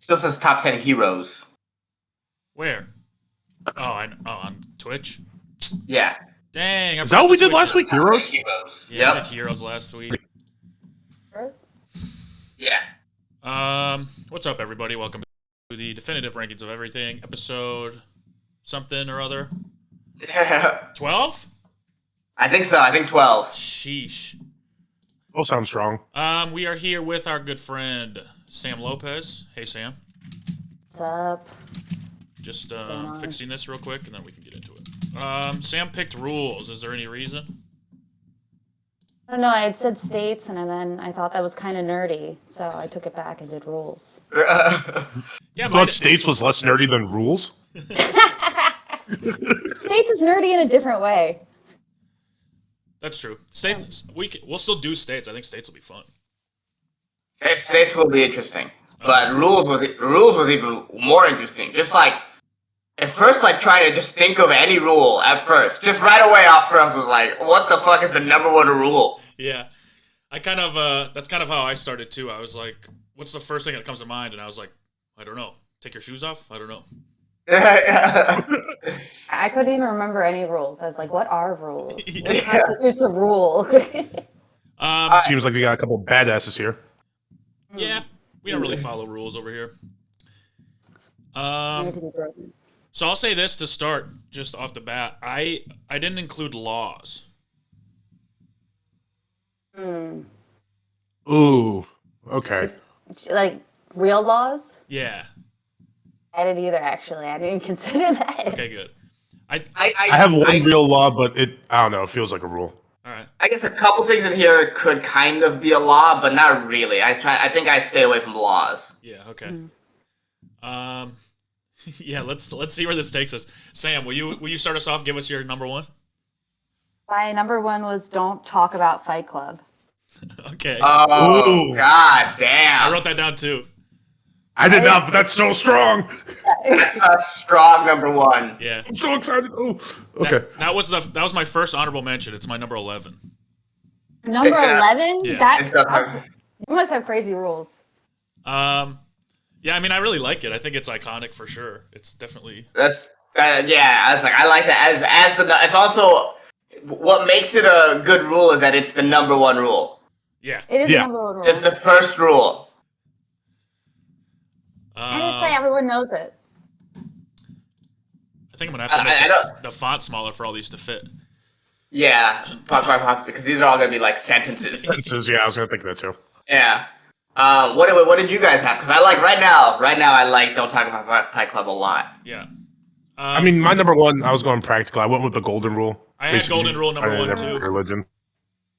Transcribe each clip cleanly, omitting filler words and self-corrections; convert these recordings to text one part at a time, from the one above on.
Still says top 10 heroes. Where? Oh, on Twitch. Yeah. Dang, I Is that what we did last week? Top 10 Heroes? heroes. Yeah, I Yep. did Heroes last week. Yeah. What's up, everybody? Welcome to the definitive rankings of everything, episode something or other. 12? I think so. I think 12. Sheesh. Oh, sounds strong. We are here with our good friend Sam Lopez. Hey, Sam. What's up? Just fixing this real quick, and then we can get into it. Sam picked rules. Is there any reason? I don't know. I had said states, and then I thought that was kind of nerdy, so I took it back and did rules. Yeah, Thought states was less nerdy than rules? States is nerdy in a different way. That's true. States. We'll still do states. I think states will be fun. States will be interesting. But rules was even more interesting. Just like at first, like trying to just think of any rule at first. Just right away off first was like, what the fuck is the number one rule? Yeah. I kind of that's kind of how I started too. I was like, what's the first thing that comes to mind? And I was like, I don't know. Take your shoes off? I don't know. I couldn't even remember any rules. I was like, what are rules? What Yeah. constitutes a rule? Seems like we got a couple badasses here. Yeah. We don't really follow rules over here. Need to be broken. So I'll say this to start, just off the bat. I didn't include laws. Ooh, okay. Like real laws? Yeah. I didn't either, actually. I didn't consider that. Okay, good. I have one real law, but I don't know, it feels like a rule. All right. I guess a couple things in here could kind of be a law, but not really. I think I stayed away from laws. Yeah. Okay. Yeah. Let's see where this takes us. Sam, will you start us off? Give us your number one. My number one was don't talk about Fight Club. Okay. Oh, Ooh. god damn. I wrote that down too. I did not, but that's so strong. That's a strong number one. Yeah. I'm so excited. Oh, okay. That was my first honorable mention. It's my number 11. Number 11? Yeah. You must have crazy rules. Yeah. I mean, I really like it. I think it's iconic for sure. It's definitely. Yeah. I was like, I like that as it's also what makes it a good rule is that it's the number one rule. Yeah. It is the number one rule. It's the first rule. And it's like everyone knows it. I think I'm gonna have to make the font smaller for all these to fit. Yeah, possibly because these are all gonna be like sentences. Yeah, I was gonna think that too. Yeah. What did you guys have? Because I like right now I like Don't Talk About Fight Club a lot. Yeah. I mean, my number one, I was going practical. I went with the golden rule. I had golden rule number one too. Religion.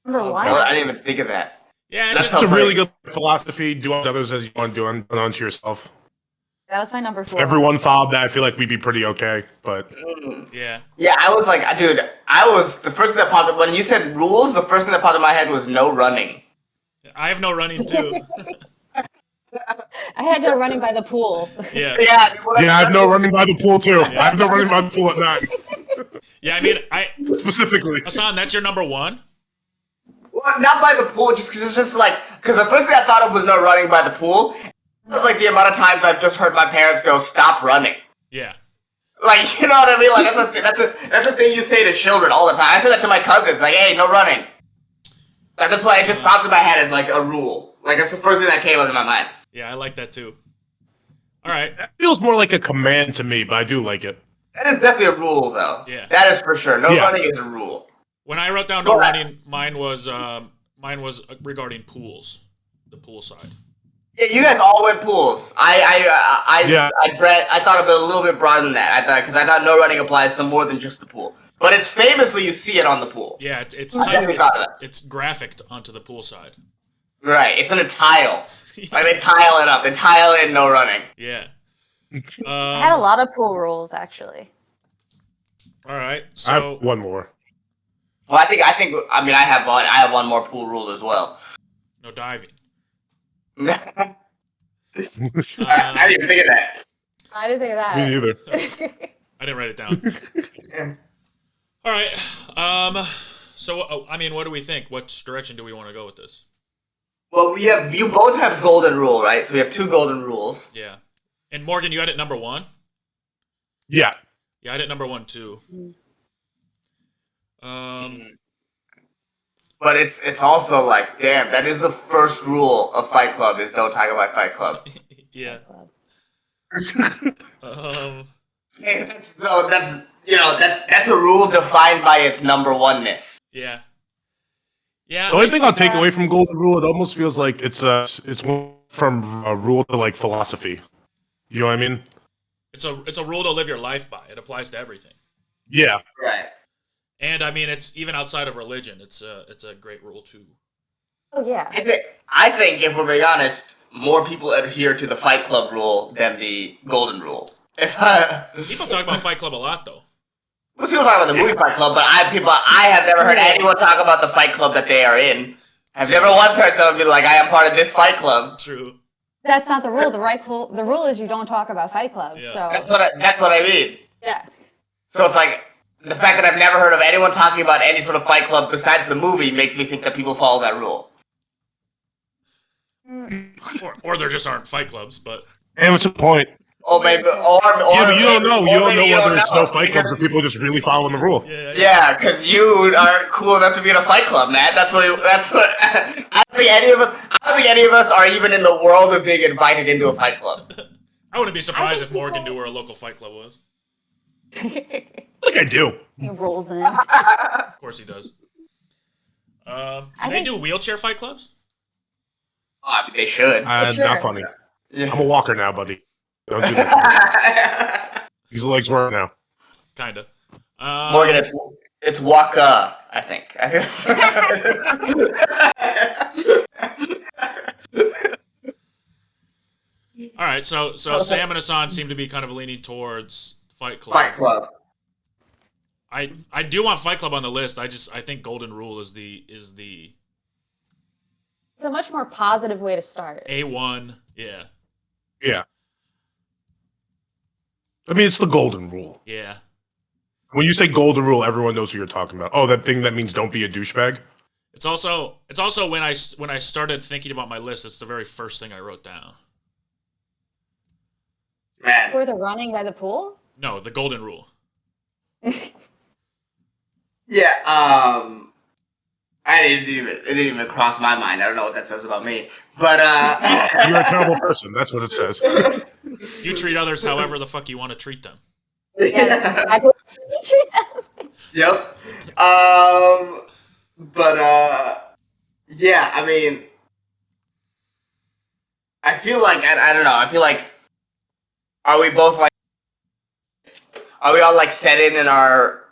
Number one? I didn't even think of that. Yeah, That's It's a so really good philosophy. Do unto others as you want to do unto yourself. That was my number 4. If everyone followed that, I feel like we'd be pretty okay. But yeah. Yeah, I was like, dude, the first thing that popped up when you said rules. The first thing that popped in my head was no running. I have no running too. I had no running by the pool. Yeah. Yeah, I have no running by the pool too. I have no running by the pool at night. Yeah, I mean, Specifically. Hassan, that's your number one? Well, not by the pool, just because it's just like because the first thing I thought of was no running by the pool. It was like the amount of times I've just heard my parents go, "Stop running." Yeah. Like, you know what I mean? Like that's a thing you say to children all the time. I say that to my cousins, like, "Hey, no running." Like, that's why it just popped in my head as like a rule. Like that's the first thing that came up in my mind. Yeah, I like that too. All right. It feels more like a command to me, but I do like it. That is definitely a rule, though. Yeah. That is for sure. No running is a rule. When I wrote down no running, mine was regarding pools, the pool side. Yeah, you guys all went pools. I thought of it a little bit broader than that. I thought no running applies to more than just the pool. But it's famously you see it on the pool. Yeah, it's graphic onto the pool side. Right, it's in a tile. Like they tile it up. They tile in no running. Yeah. I had a lot of pool rules, actually. All right. So I have one more. Well, I have one more pool rule as well. no diving. I didn't even think of that. I didn't think of that. Me neither. I didn't write it down. All right. So I mean, what do we think? What direction do we want to go with this? Well, you both have golden rule, right? So we have two golden rules. Yeah. And Morgan, you had it number 1? Yeah. Yeah, I did number 1 too. But it's also like, damn, that is the first rule of Fight Club is don't talk about Fight Club. Yeah. That's a rule defined by its number one-ness. Yeah. Yeah. The only thing I'll take away from Golden Rule, it almost feels like it's from a rule to like philosophy. You know what I mean? It's a rule to live your life by. It applies to everything. Yeah. Right. And I mean, it's even outside of religion. It's a great rule too. Oh yeah. I think if we're being honest, more people adhere to the Fight Club rule than the Golden Rule. People talk about Fight Club a lot, though. Well, people talk about the movie Fight Club, but I have never heard anyone talk about the Fight Club that they are in. I've never once heard someone be like, "I am part of this Fight Club." True. That's not the rule. The rule is you don't talk about Fight Club. Yeah. So That's what I mean. yeah. So it's like the fact that I've never heard of anyone talking about any sort of Fight Club besides the movie makes me think that people follow that rule. Or there just aren't Fight Clubs, but. And what's the point? Or maybe, Yeah, but you don't know. You don't know whether it's no Fight Clubs because- or people just really following the rule. Yeah, because you aren't cool enough to be in a Fight Club, Matt. That's what. I don't think any of us are even in the world of being invited into a Fight Club. I wouldn't be surprised if Morgan knew where a local Fight Club was. Like I do. He rolls in. Of course he does. Do they do wheelchair Fight Clubs? I mean, they should. Sure. Not funny. Yeah. I'm a walker now, buddy. Don't do that. These legs work now. Kinda. Morgan, it's Waka, I think. All right, so Sam and Hassan seem to be kind of leaning towards Fight Club. Fight Club. I do want Fight Club on the list. I think Golden Rule is the It's a much more positive way to start. A1. Yeah. Yeah. I mean, it's the Golden Rule. Yeah. When you say Golden Rule, everyone knows what you're talking about. Oh, that thing that means don't be a douchebag? It's also when I started thinking about my list, it's the very first thing I wrote down. Man. For the running by the pool? No, the Golden Rule. Yeah, it didn't even cross my mind. I don't know what that says about me. But You're a terrible person. That's what it says. You treat others however the fuck you want to treat them. Yeah, I believe you treat them. Yep. Yeah, I mean, I feel like I don't know. I feel like are we all like set in our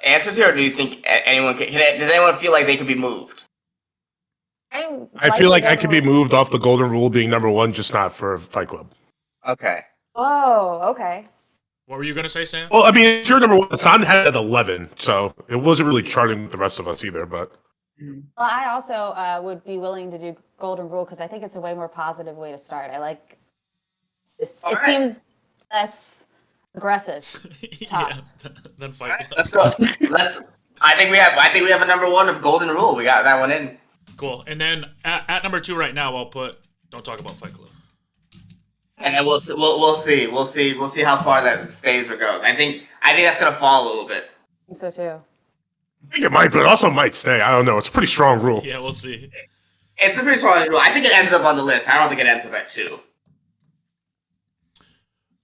answers here, or do you think anyone does anyone feel like they could be moved? I feel like I could be moved off the Golden Rule being number one, just not for Fight Club. Okay. Oh, okay. What were you gonna say, Sam? Well, I mean, it's your number one. Hassan had it at 11, so it wasn't really charting with the rest of us either, but... Well, I also would be willing to do Golden Rule because I think it's a way more positive way to start. I like this. It seems less aggressive. Yeah, then Fight Club. Let's go. I think we have a number one of Golden Rule. We got that one in. Cool. And then at number 2 right now, I'll put Don't Talk About Fight Club. And then we'll see how far that stays or goes. I think that's gonna fall a little bit. I think so too. I think it might, but it also might stay. I don't know. It's a pretty strong rule. Yeah, we'll see. It's a pretty strong rule. I think it ends up on the list. I don't think it ends up at 2.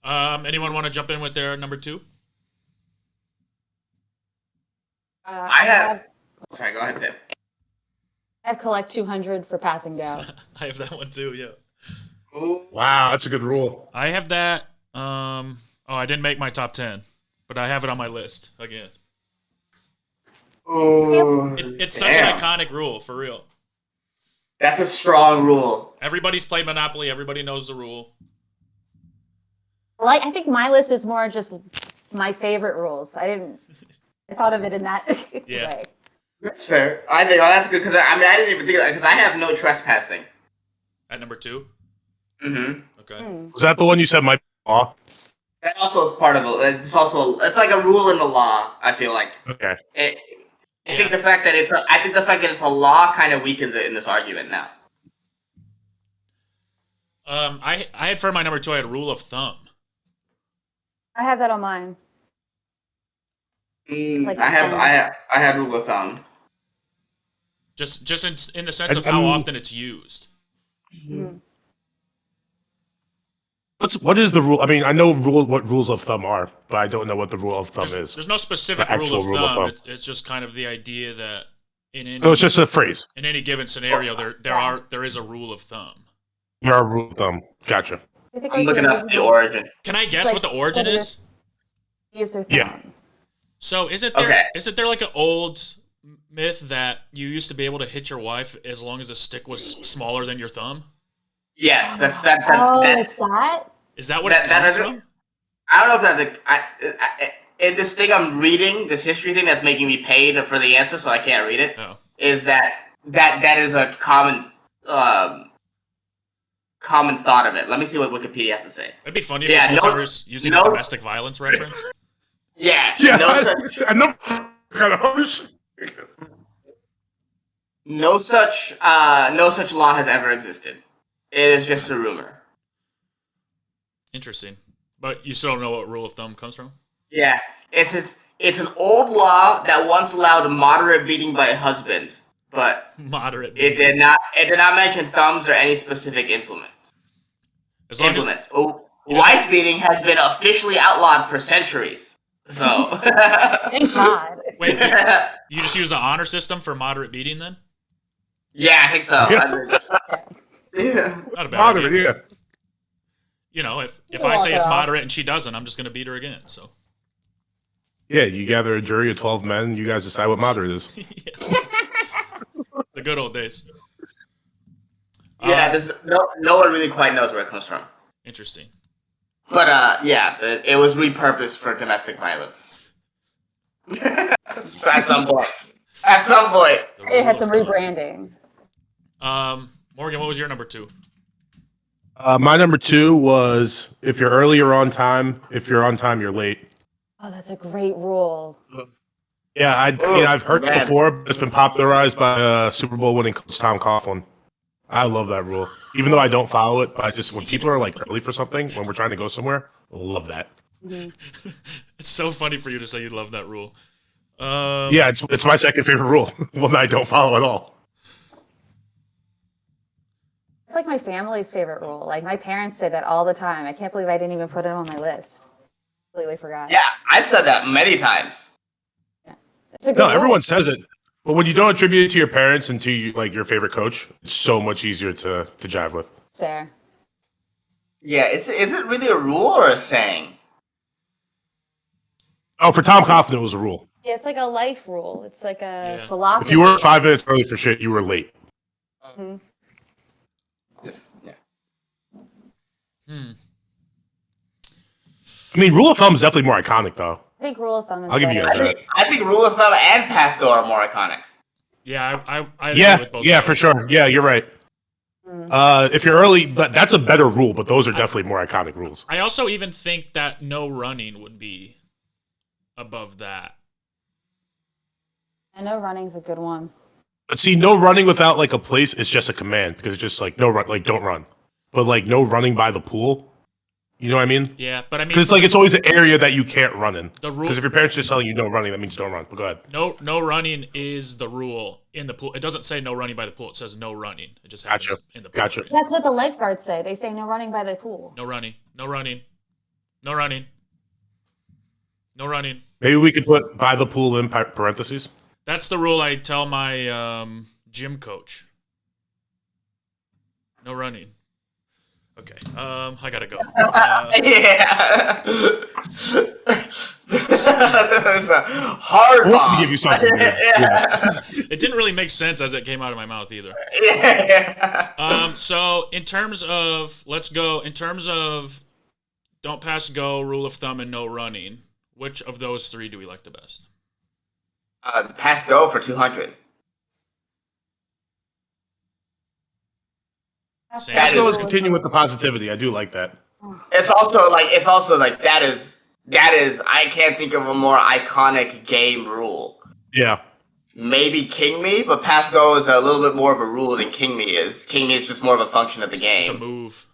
Anyone want to jump in with their number 2? I have. Sorry, go ahead, Sam. I have collect 200 for passing down. I have that one too. Yeah. Ooh. Wow, that's a good rule. I have that. Oh, I didn't make my top 10, but I have it on my list again. Ooh. It's such an iconic rule, for real. That's a strong rule. Everybody's played Monopoly. Everybody knows the rule. I think my list is more just my favorite rules. I thought of it in that way. That's fair. I think that's good because I didn't even think of that because I have no trespassing. At number 2? Mm-hmm. Okay. Was that the one you said might be law? That also is part of it. It's like a rule in the law. I feel like. Okay. I think the fact that it's a law kind of weakens it in this argument now. I had for my number 2. I had rule of thumb. I have that on mine. Like I had rule of thumb. Just in the sense of how often it's used. Mm-hmm. What is the rule? I mean, I know what rules of thumb are, but I don't know what the rule of thumb is. There's no specific The rule actual of rule of thumb. thumb. It's just kind of the idea that So it's just a phrase. in any given scenario, there is a rule of thumb. There are rule of thumb. Gotcha. I'm looking up the origin. Can I guess like what the origin is? Use their thumb. Yeah. So isn't there like an old myth that you used to be able to hit your wife as long as the stick was smaller than your thumb? Yes, that's It's that? Is that what it comes from? I don't know if that in this thing I'm reading, this history thing that's making me paid for the answer, so I can't read it. Oh. Is that is a common thought of it. Let me see what Wikipedia has to say. It'd be funny if someone was using a domestic violence reference. Yeah, no such law has ever existed. It is just a rumor. Interesting, but you still don't know what rule of thumb comes from. Yeah, it's an old law that once allowed moderate beating by a husband, but moderate. It did not mention thumbs or any specific implements. Wife beating has been officially outlawed for centuries. So Thank God. Wait, you just use the honor system for moderate beating then? Yeah, I think so. Yeah. Not a bad Moderate, idea. yeah. You know, if I say it's moderate and she doesn't, I'm just going to beat her again. So. Yeah, you gather a jury of 12 men, you guys decide what moderate is. The good old days. Yeah, there's no one really quite knows where it comes from. Interesting. But it was repurposed for domestic violence. So at some point. It had some rebranding. Morgan, what was your number 2? My number 2 was if you're early, you're on time. If you're on time, you're late. Oh, that's a great rule. Yeah, I've heard it before. But it's been popularized by Super Bowl winning coach Tom Coughlin. I love that rule, even though I don't follow it. But I just when people are like early for something, when we're trying to go somewhere, love that. Mm-hmm. It's so funny for you to say you love that rule. Yeah, it's my second favorite rule. One that I don't follow at all. It's like my family's favorite rule. Like my parents say that all the time. I can't believe I didn't even put it on my list. Completely forgot. Yeah, I've said that many times. Yeah. It's a good rule. Everyone says it. But when you don't attribute it to your parents and to like your favorite coach, it's so much easier to jive with. Fair. Yeah, is it really a rule or a saying? Oh, for Tom Coughlin, it was a rule. Yeah, it's like a life rule. It's like a philosophy. If you were 5 minutes early for shit, you were late. Mm-hmm. Yeah. I mean, rule of thumb is definitely more iconic, though. I think rule of thumb is I'll give you better. guys that. I think rule of thumb and pass go are more iconic. Yeah, I agree with both. Yeah, for sure. Yeah, you're right. If you're early, that's a better rule, but those are definitely more iconic rules. I also even think that no running would be above that. I know running's a good one. But see, no running without like a place is just a command because it's just like no run, like don't run. But like no running by the pool, you know what I mean? Yeah, but I mean, because it's like it's always an area that you can't run in. The rule, because if your parents just telling you no running, that means don't run. But go ahead. No running is the rule in the pool. It doesn't say no running by the pool. It says no running. It just happens in the pool. Gotcha. That's what the lifeguards say. They say no running by the pool. No running. No running. No running. No running. Maybe we could put by the pool in parentheses. That's the rule I tell my gym coach. No running. Okay. I gotta go. Yeah. That's a hard I want bomb. to give you something. Yeah. It didn't really make sense as it came out of my mouth either. Yeah. So in terms of don't pass go, rule of thumb, and no running, which of those 3 do we like the best? Pass go for 200. Let's go. Let's continue with the positivity. I do like that. It's also like that is I can't think of a more iconic game rule. Yeah. Maybe King Me, but pass go is a little bit more of a rule than King Me is. King Me is just more of a function of the game. It's a move.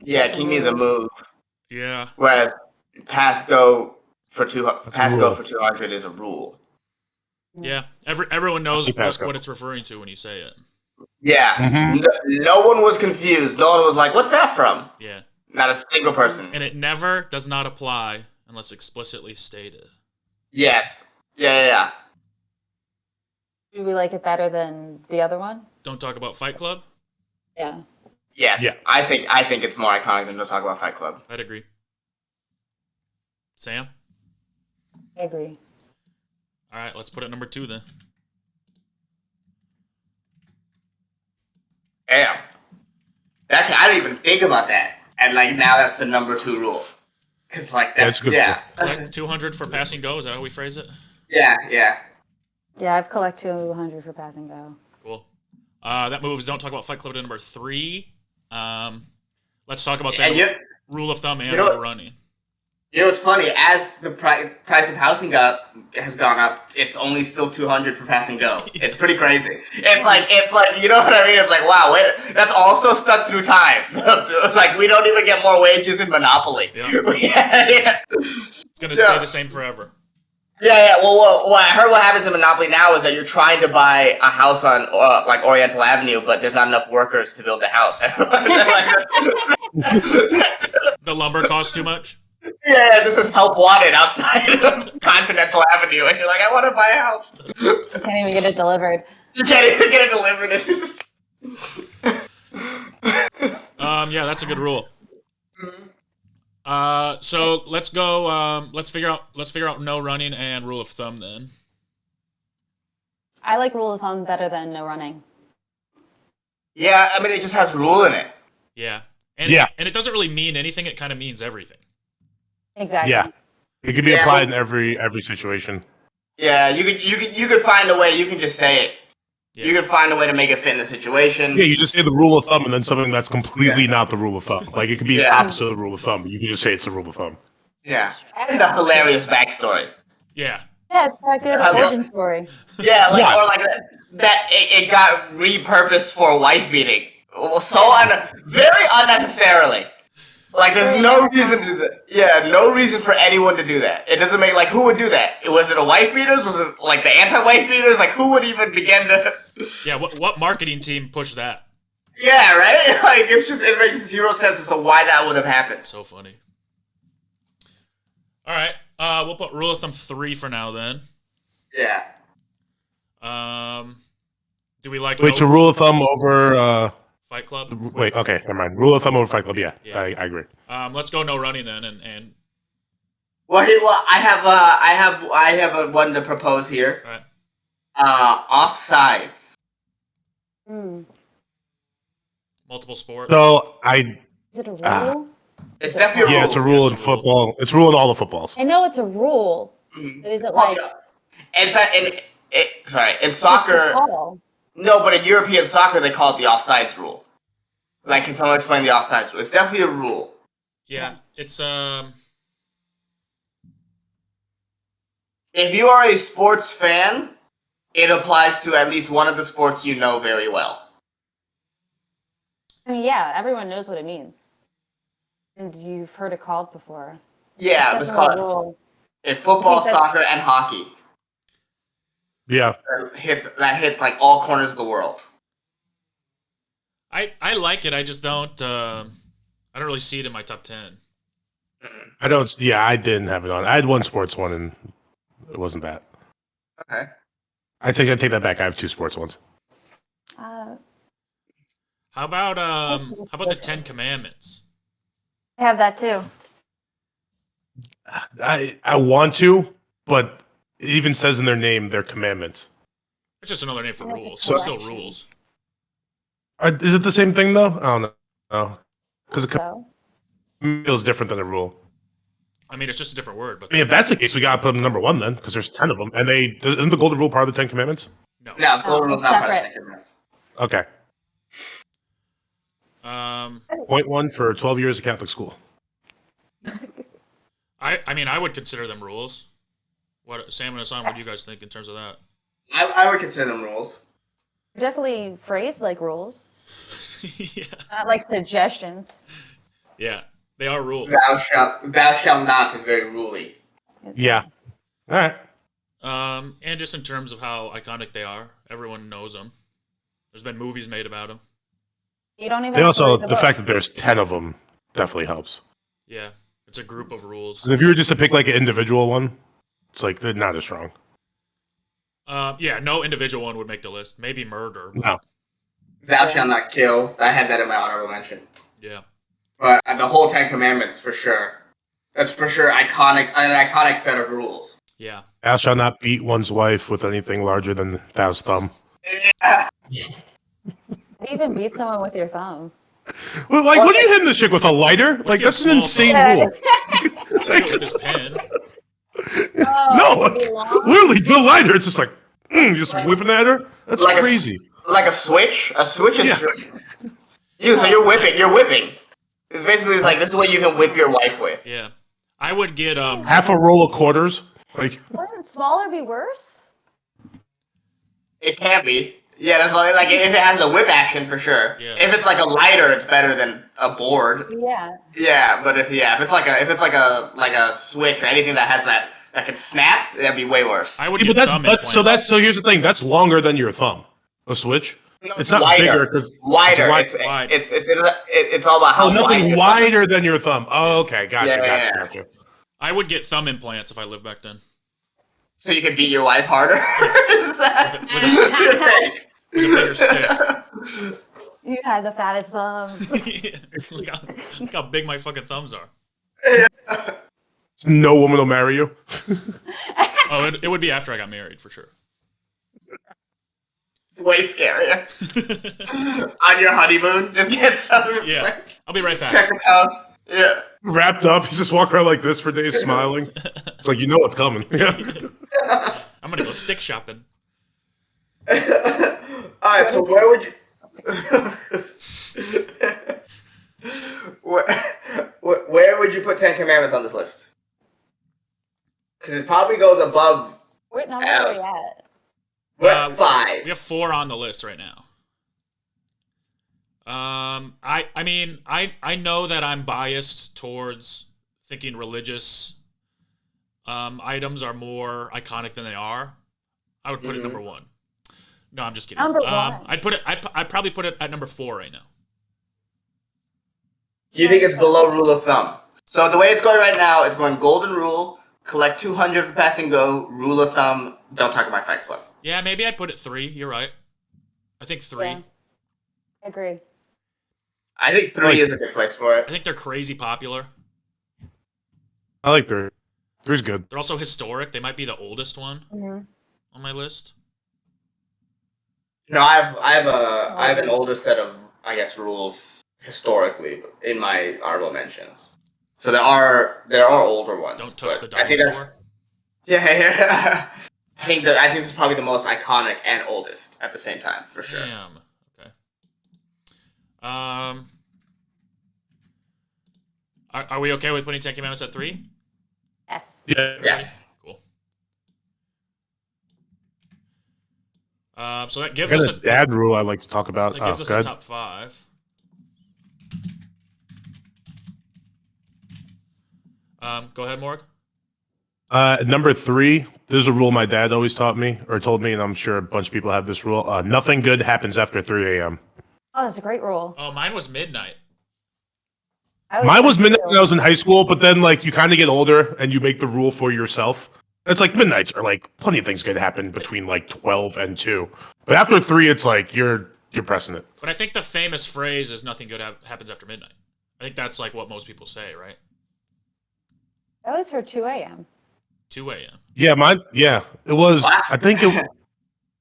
Yeah, king means a move. Yeah. Whereas pass go for 200 is a rule. Yeah. Everyone knows pass go. what it's referring to when you say it. Yeah. Mhm. No one was confused. No one was like, "What's that from?" Yeah. Not a single person. And it never does not apply unless explicitly stated. Yes. Yeah. Do we like it better than the other one? Don't talk about Fight Club? Yeah. Yes. Yeah. I think it's more iconic than Don't Talk About Fight Club. I'd agree. Sam? I agree. All right, let's put it number 2 then. Damn. I didn't even think about that. And like now that's the number 2 rule. Cause like that's good. yeah. Collect 200 for passing go. Is that how we phrase it? Yeah. Yeah, I've collected 200 for pass and go. Cool. That moves Don't Talk About Fight Club to number 3. Let's talk about that rule of thumb and no running. You know what's funny? As the price of housing has gone up, it's only still 200 for pass and go. It's pretty crazy. It's like you know what I mean? It's like wow, wait, that's also stuck through time. Like we don't even get more wages in Monopoly. Yeah. Yeah. It's gonna stay the same forever. Yeah. Well, I heard what happens in Monopoly now is that you're trying to buy a house on like Oriental Avenue, but there's not enough workers to build the house. The lumber costs too much. Yeah, this is help wanted outside of Continental Avenue, and you're like, I want to buy a house. You can't even get it delivered. You can't even get it delivered. Yeah, that's a good rule. So let's go. Let's figure out no running and rule of thumb then. I like rule of thumb better than no running. Yeah, I mean it just has rule in it. Yeah, and it doesn't really mean anything. It kind of means everything. Exactly. Yeah, it could be applied in every situation. Yeah, you could find a way. You can just say it. Yeah. You could find a way to make it fit in the situation. Yeah, you just say the rule of thumb and then something that's completely not the rule of thumb. Like it could be the opposite of the rule of thumb. But you can just say it's the rule of thumb. Yeah, and the hilarious backstory. Yeah. Yeah, it's that good origin story. Yeah, like or like that it got repurposed for wife beating. Very unnecessarily. Like, there's no reason to do that. Yeah, no reason for anyone to do that. It doesn't make, like, who would do that? Was it a wife beaters? Was it, like, the anti-wife beaters? Like, who would even begin to... Yeah, what marketing team pushed that? Yeah, right? Like, it makes zero sense as to why that would have happened. So funny. All right, we'll put rule of thumb 3 for now, then. Yeah. Do we like... Wait, so rule of thumb over... Fight Club? Wait, okay, never mind. Rule of thumb over Fight Club, yeah. I agree. Let's go no running then, and... Well, I have one to propose here. All right. Offsides. Multiple sports. So Is it a rule? It's definitely a rule. Yeah, it's a rule in football. It's a rule in all the footballs. I know it's a rule. Mm-hmm. But is it like... In fact, in soccer... No, but in European soccer, they call it the offsides rule. Like, can someone explain the offsides rule? It's definitely a rule. Yeah, it's If you are a sports fan, it applies to at least one of the sports you know very well. I mean, yeah, everyone knows what it means. And you've heard it called before. Yeah, it's called in football, soccer, and hockey. Yeah. That hits like all corners of the world. I like it. I just don't. I don't really see it in my top 10. I don't. Yeah, I didn't have it on. I had one sports one, and it wasn't that. Okay. I think I take that back. I have 2 sports ones. How about the 10 Commandments? I have that too. I want to, but it even says in their name they're commandments. It's just another name for rules. So it's still rules. Is it the same thing though? I don't know. Because it feels different than a rule. I mean, it's just a different word. But I mean, if that's the case, we gotta put them number 1 then, because there's 10 of them, and isn't the Golden Rule part of the 10 Commandments? No. No, Golden Rule's not part of the 10 Commandments. Okay. Point 1 for 12 years of Catholic school. I mean, I would consider them rules. What, Sam and Hassan, what do you guys think in terms of that? I would consider them rules. Definitely phrased like rules. Yeah. Not like suggestions. Yeah, they are rules. Thou shalt not is very ruly. Yeah. All right. And just in terms of how iconic they are, everyone knows them. There's been movies made about them. You don't even. They have to also read the book. fact that there's 10 of them definitely helps. Yeah, it's a group of rules. And if you were just to pick like an individual one, it's like they're not as strong. Yeah, no individual one would make the list. Maybe murder. But No. Thou shalt not kill. I had that in my honorable mention. yeah. But the whole Ten Commandments, for sure. That's for sure an iconic set of rules. Yeah. Thou shalt not beat one's wife with anything larger than thou's thumb. Yeah. You even beat someone with your thumb. Well, like, what do you hit this chick with a lighter? Like, your that's an small insane thumb? rule. With this pen. No, Oh, it'd be long? literally, the lighter. It's just like, just whipping at her. That's Like crazy. Like a switch? A switch is... Yeah. So you're whipping. It's basically like, this is what you can whip your wife with. Yeah. I would get Half a roll of quarters. Like, Wouldn't smaller be worse? It can be. Yeah, there's like if it has the whip action, for sure. Yeah. If it's like a lighter, it's better than a board. Yeah. Yeah, but if it's like a switch or anything that has that can snap, that'd be way worse. I would yeah, get thumb implants. so here's the thing. That's longer than your thumb. A switch. No, It's not wider. bigger because Wider. It's wide. It's all about how oh, nothing wide. wider than your thumb. Oh, okay, gotcha, Yeah. gotcha. I would get thumb implants if I lived back then. So you can beat your wife harder. Is that With a bigger stick. You had the fattest thumbs. Look how big my fucking thumbs are. No woman will marry you. Oh, it would be after I got married, for sure. It's way scarier. On your honeymoon, just get them. Yeah. I'll be right back. Second time. Yeah. Wrapped up, he's just walking around like this for days, smiling. It's like, you know what's coming. Yeah. I'm gonna go stick shopping. Alright, so where would you... where would you put Ten Commandments on this list? Because it probably goes above... What number are we at? We're at 5. We have 4 on the list right now. I mean, I know that I'm biased towards thinking religious items are more iconic than they are. I would put it number 1. No, I'm just kidding. Number 1. I'd probably put it at number 4 right now. You think it's below rule of thumb? So the way it's going right now, it's going Golden Rule, collect 200 for pass and go, rule of thumb, don't talk about Fight Club. Yeah, maybe I'd put it 3. You're right. I think 3. Yeah. I agree. I think 3 is a good place for I it. think they're crazy popular. I like 3. 3's good. They're also historic. They might be the oldest one on my list. No, I have an older set of, I guess, rules historically in my honorable mentions. So there are older ones. Don't touch the I think dinosaur. that's, yeah. I think it's probably the most iconic and oldest at the same time, for sure. Damn. Okay. Are we okay with putting Ten Commandments at 3? Yes. Yeah. Yes. Cool. So that gives I us got a dad rule I like to talk about. That gives us a top 5. Go ahead, Morg. Number 3, this is a rule my dad always taught me, or told me, and I'm sure a bunch of people have this rule. Nothing good happens after 3 a.m. Oh, that's a great rule. Oh, mine was midnight. Mine was midnight when I was in high school, but then like you kind of get older and you make the rule for yourself. It's like midnights are like plenty of things could happen between like 12 and 2, but after 3, it's like you're pressing it. But I think the famous phrase is "nothing good happens after midnight." I think that's like what most people say, right? I always heard 2 a.m. 2 a.m. Yeah, mine. Yeah, it was. I think it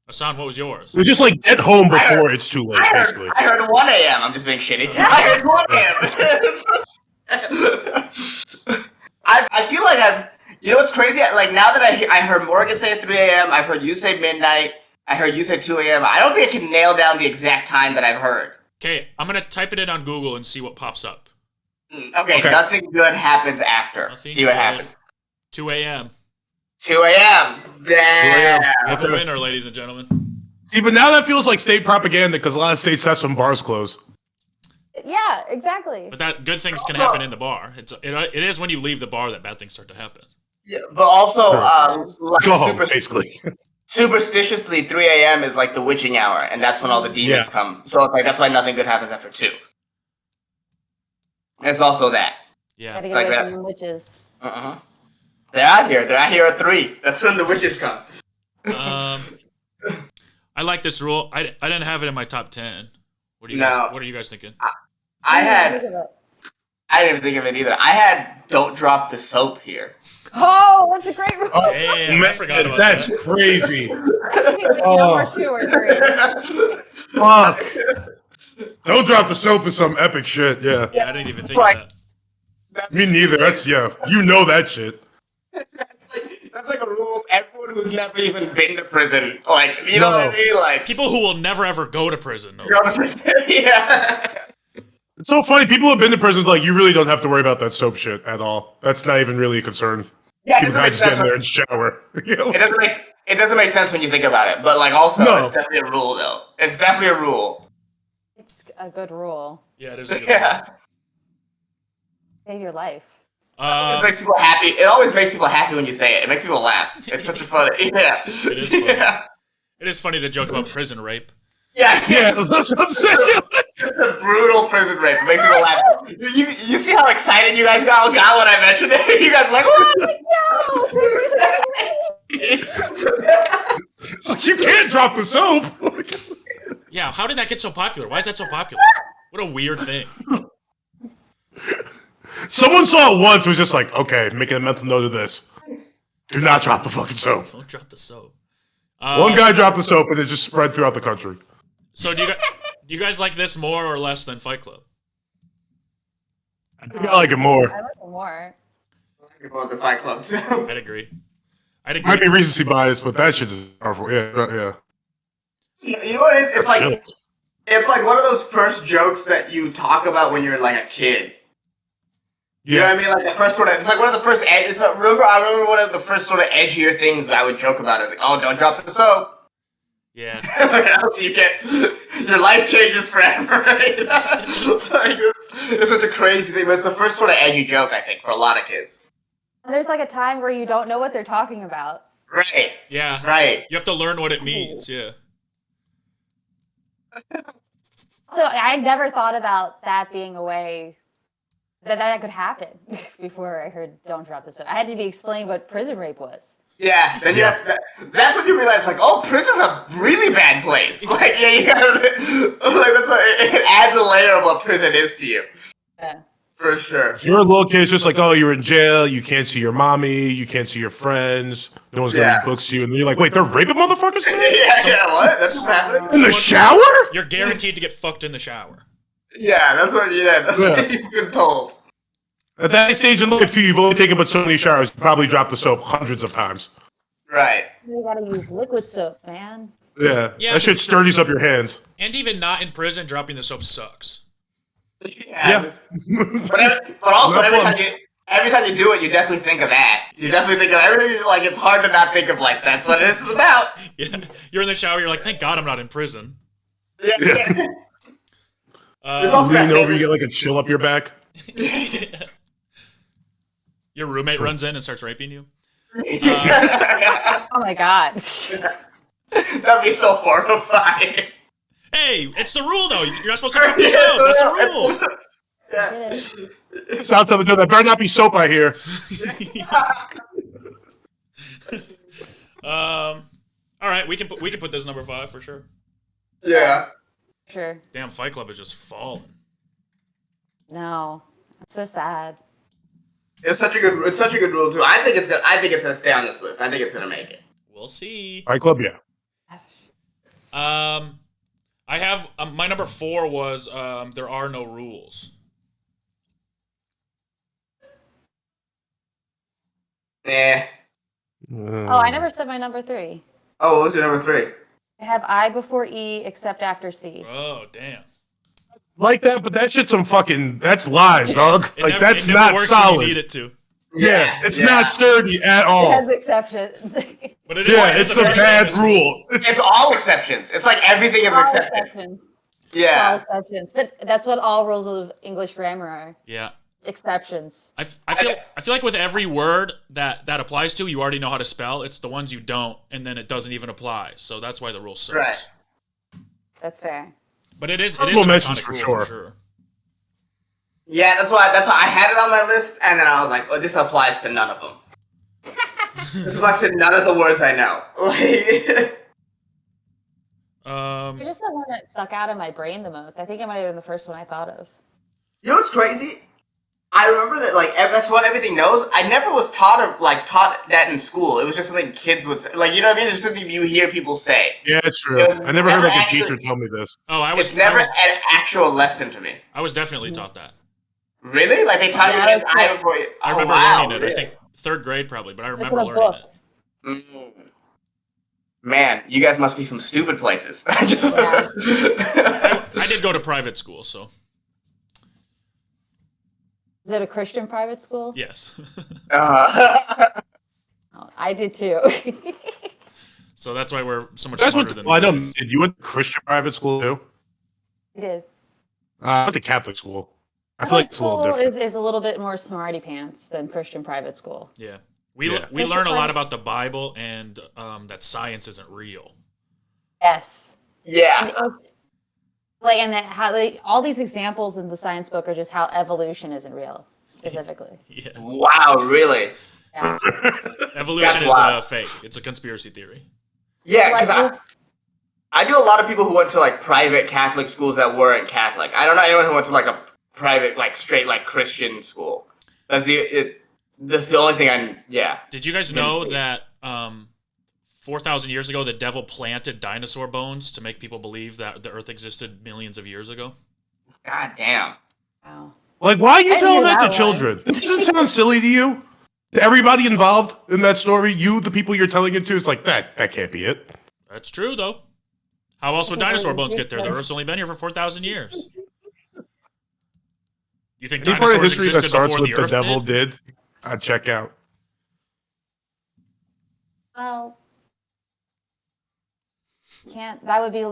Hassan, what was yours? was just like get home before it's too late. Basically, I heard 1 a.m. I'm just being shitty. I heard 1 a.m. I feel like I've... You know what's crazy? Like, now that I heard Morgan say 3 a.m., I've heard you say midnight, I heard you say 2 a.m., I don't think I can nail down the exact time that I've heard. Okay, I'm going to type it in on Google and see what pops up. Okay, nothing good happens after. See what happens. 2 a.m. 2 a.m. Damn. We have a winner, ladies and gentlemen. see, but now that feels like state propaganda because a lot of states that's when bars close. Yeah, exactly. But that good things can happen in the bar. It is when you leave the bar that bad things start to happen. Yeah, but also, like Go home, basically. superstitiously, 3 a.m. is like the witching hour, and that's when all the demons come. So it's like that's why nothing good happens after 2. It's also that. Yeah. Gotta get Like away that. from the witches. They're out here. They're out here at 3. That's when the witches come. I like this rule. I didn't have it in my top 10. What are you guys thinking? I didn't even think of it either. I had don't drop the soap here. Oh, that's a great rule. Oh, Damn, man, I forgot about that's that. crazy. Number 2 or 3. Fuck. Don't drop the soap is some epic shit. Yeah. Yeah, I didn't even think like- of that. Me neither. That's you know that shit. That's like a rule. Everyone who's never even been to prison, like you know what I mean, like People who will never ever go to prison. No. go to prison. Yeah. It's so funny. People have been to prisons like you really don't have to worry about that soap shit at all. That's not even really a concern. Yeah, People can just get in there and shower. You know? It doesn't make sense when you think about it, but like also No. it's definitely a rule though. It's definitely a rule. It's a good rule. Yeah, it is. A good Yeah. Save your life. It makes people happy. It always makes people happy when you say it. It makes people laugh. It's such a fun. Yeah. It is funny. Yeah. It is funny to joke about prison rape. Yeah. Yeah, that's what I'm saying. Just a brutal prison rape. It makes people laugh. You see how excited you guys got when I mentioned it? You guys were like, what? It's like you can't drop the soap. Yeah, how did that get so popular? Why is that so popular? What a weird thing. Someone saw it once, was just like, okay, making a mental note of this. Do not drop the fucking soap. Don't drop the soap. One guy dropped the soap and it just spread throughout the country. So do you guys like this more or less than Fight Club? I think I like it more. I like it more. About the Fight Club too. I'd agree. Might be recency bias, but that shit is powerful. Yeah. You know what it is? It's like one of those first jokes that you talk about when you're like a kid. You know what I mean? Like the first sort of, it's like one of the first. I remember one of the first sort of edgier things that I would joke about is like, oh, don't drop the soap. Yeah. Else you get your life changes forever. Right? Like it's such a crazy thing, but it's the first sort of edgy joke I think for a lot of kids. And there's like a time where you don't know what they're talking about. Right. Yeah. Right. You have to learn what it means. Yeah. So I never thought about that being a way that could happen before I heard "Don't drop the soap." I had to be explained what prison rape was. Yeah, then that's when you realize, like, oh, prison's a really bad place. Like, yeah, you gotta, like, it adds a layer of what prison is to you. Yeah. For sure. If you're a little kid, it's just like, oh, you're in jail, you can't see your mommy, you can't see your friends, no one's gonna read books to you, and then you're like, wait, they're raping motherfuckers today? Yeah, what? That's what's happening? In the shower? You're guaranteed to get fucked in the shower. Yeah, that's what you've been told. At that stage in life, too, you've only taken but so many showers, you probably dropped the soap hundreds of times. Right. You gotta use liquid soap, man. Yeah, Yeah, that shit sturdies up your hands. And even not in prison, dropping the soap sucks. Yeah. But also, every time you do it, you definitely think of that. You definitely think of everything, like, it's hard to not think of, like, that's what this is about. Yeah. You're in the shower, you're like, thank God I'm not in prison. Yeah. There's You also lean that over, you get like a chill up your back. Your roommate runs in and starts raping you. Oh my god. That'd be so horrifying. Hey, it's the rule though. You're not supposed to drop the soap. That's the rule. Yeah. It's outside the door. That better not be soap I hear. All right, we can put this number 5 for sure. Yeah. Sure. Damn, Fight Club is just falling. No. I'm so sad. It's such a good rule too. I think it's gonna stay on this list. I think it's gonna make it. We'll see. Fight Club, yeah. I have my number 4 was there are no rules. Nah. Oh, I never said my number 3. Oh, what was your number 3? I have I before E except after C. Oh, damn. Like that, but that shit's that's lies, dog. It Like, never- that's it never not works when solid. you need it to. Yeah, it's not sturdy at It all. has exceptions. But it is, Yeah, it is it's a very bad famous rule. It's all exceptions. It's like everything is All accepted. exceptions. All Yeah. exceptions. But that's what all rules of English grammar are. Yeah. Exceptions. I feel like with every word that applies to, you already know how to spell. It's the ones you don't, and then it doesn't even apply. So that's why the rule sucks. Right. That's fair. But it is Honorable an mentions iconic for rule sure. for sure. Yeah, that's why I had it on my list, and then I was like, oh, this applies to none of them. This applies to none of the words I know. It's just the one that stuck out in my brain the most. I think it might have been the first one I thought of. You know what's crazy? I remember that that's what everything knows. I never was taught that in school. It was just something kids would say. Like, you know what I mean? It's just something you hear people say. Yeah, it's true. I never heard like a teacher tell me this. Oh, It's never an actual lesson to me. I was definitely taught that. Really? Like they taught you an I before you. I remember learning it. Really? I think 3rd grade probably, but I remember learning it. Man, you guys must be from stupid places. Yeah. I did go to private school, so. Is it a Christian private school? Yes. Oh, I did too. So that's why we're so much smarter than I know. Did you went to Christian private school too? I did. I went to Catholic school. I feel like it's a little different. Is a little bit more smarty pants than Christian private school. Yeah. We learn a lot about the Bible and that science isn't real. Yes. Yeah. And that all these examples in the science book are just how evolution isn't real, specifically. Yeah. Wow, really? Yeah. Evolution is fake. It's a conspiracy theory. Yeah, because I knew a lot of people who went to like private Catholic schools that weren't Catholic. I don't know anyone who went to like a private, like straight, like Christian school. That's the only thing yeah. Did you guys know that 4,000 years ago, the devil planted dinosaur bones to make people believe that the Earth existed millions of years ago? God damn. Wow. Like, why are you telling that to children? It doesn't sound silly to you. To everybody involved in that story, the people you're telling it to, it's like, that can't be it. That's true, though. How else would dinosaur bones get there? The Earth's only been here for 4,000 years. You think any part of dinosaurs history that existed starts before with the the Earth devil did? I'd check out. Well,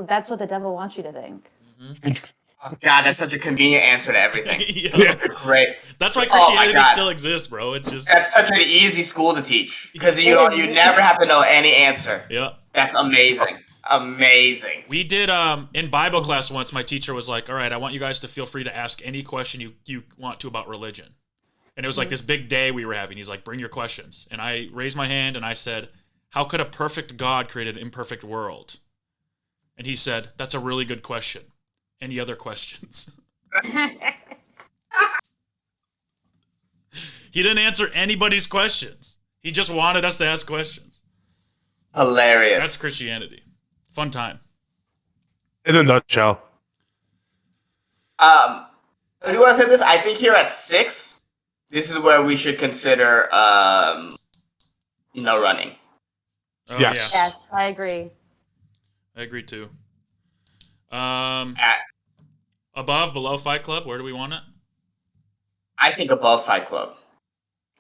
that's what the devil wants you to think. Mm-hmm. Oh, God, that's such a convenient answer to everything. Yeah. Great. That's why Christianity still exists, bro. It's just that's such an easy school to teach because you never have to know any answer. Yeah. That's amazing. Amazing. We did in Bible class once. My teacher was like, "All right, I want you guys to feel free to ask any question you want to about religion." And it was like this big day we were having. He's like, "Bring your questions." And I raised my hand and I said, "How could a perfect God create an imperfect world?" And he said, "That's a really good question. Any other questions?" He didn't answer anybody's questions. He just wanted us to ask questions. Hilarious. That's Christianity. Fun time. In a nutshell. Do you want to say this? I think here at 6, this is where we should consider running. Oh, Yes. Yeah. Yes, I agree. I agree too. Above, below Fight Club, where do we want it? I think above Fight Club.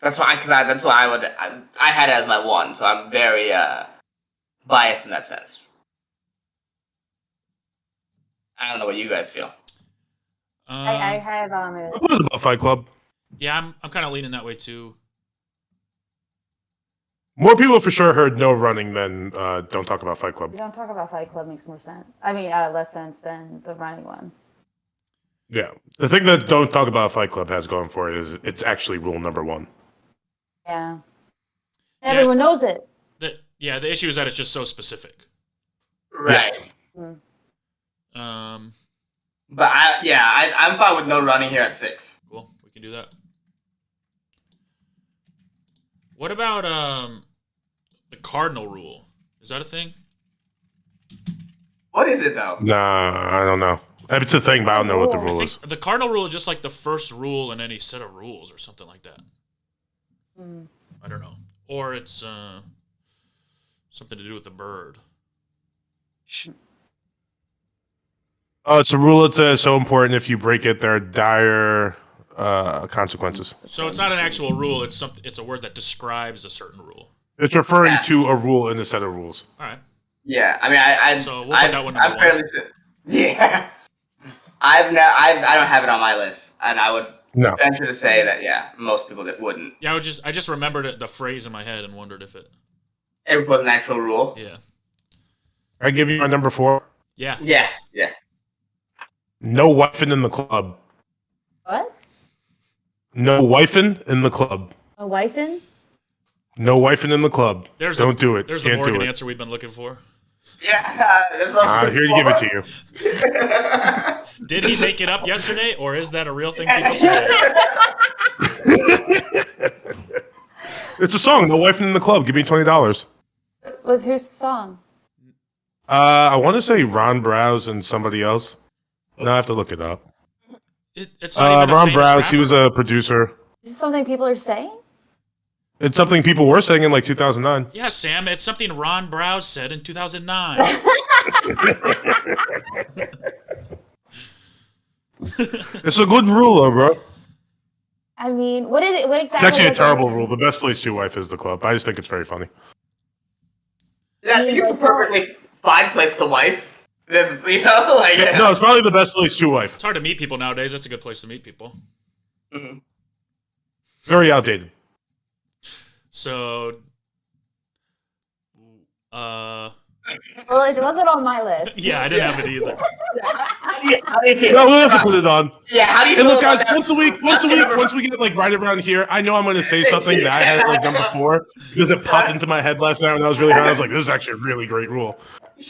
That's why, that's why I had it as my 1, so I'm very biased in that sense. I don't know what you guys feel. I have Above Fight Club. Yeah, I'm kind of leaning that way too. More people for sure heard no running than don't talk about Fight Club. We don't talk about Fight Club makes more sense. I mean, less sense than the running one. Yeah. The thing that don't talk about Fight Club has going for it is it's actually rule number 1. Yeah. Everyone knows it. The issue is that it's just so specific. Right. Yeah. But I'm fine with no running here at 6. Cool. We can do that. What about the Cardinal Rule? Is that a thing? What is it though? Nah, I don't know. It's a thing, but I don't know what the rule is. The Cardinal Rule is just like the first rule in any set of rules or something like that. I don't know. Or it's something to do with the bird. Oh, it's a rule that's so important. If you break it, there are dire consequences. So it's not an actual rule. It's a word that describes a certain rule. It's referring to a rule in a set of rules. All right. Yeah, I mean, So we'll put that one number I'm fairly. Yeah. I don't have it on my list, and I would venture to say that most people that wouldn't. Yeah, I just remembered the phrase in my head and wondered if it was an actual rule. Yeah. I give you my number 4. Yeah. Yeah. No wifing in the club. What? No wifing in the club. A wifing? No wifing in the club. Don't do it. There's Can't the Morgan do it. answer we've been looking for. Yeah, here to give it to you. Did he make it up yesterday, or is that a real thing people say? It's a song. No wifing in the club. Give me $20. Was whose song? I want to say Ron Browse and somebody else. No, I have to look it up. It's not even a Ron famous Browse. rapper. He was a producer. Is this something people are saying? It's something people were saying in like 2009. Yeah, Sam, it's something Ron Browse said in 2009. It's a good rule, though, bro. I mean, what is it? What exactly? It's actually a terrible rule. The best place to wife is the club. I just think it's very funny. Yeah, I think it's a perfectly fine place to wife. There's, no, it's probably the best place to wife. It's hard to meet people nowadays. That's a good place to meet people. Mm-hmm. Very outdated. So, well, it wasn't on my list. Yeah, I didn't have it either. How do you feel? No, we'll have to put it on. Yeah, how do you And feel look, about guys, that? once we get like right around here, I know I'm going to say something that I had like number 4 because it popped into my head last night when I was really high. I was like, this is actually a really great rule.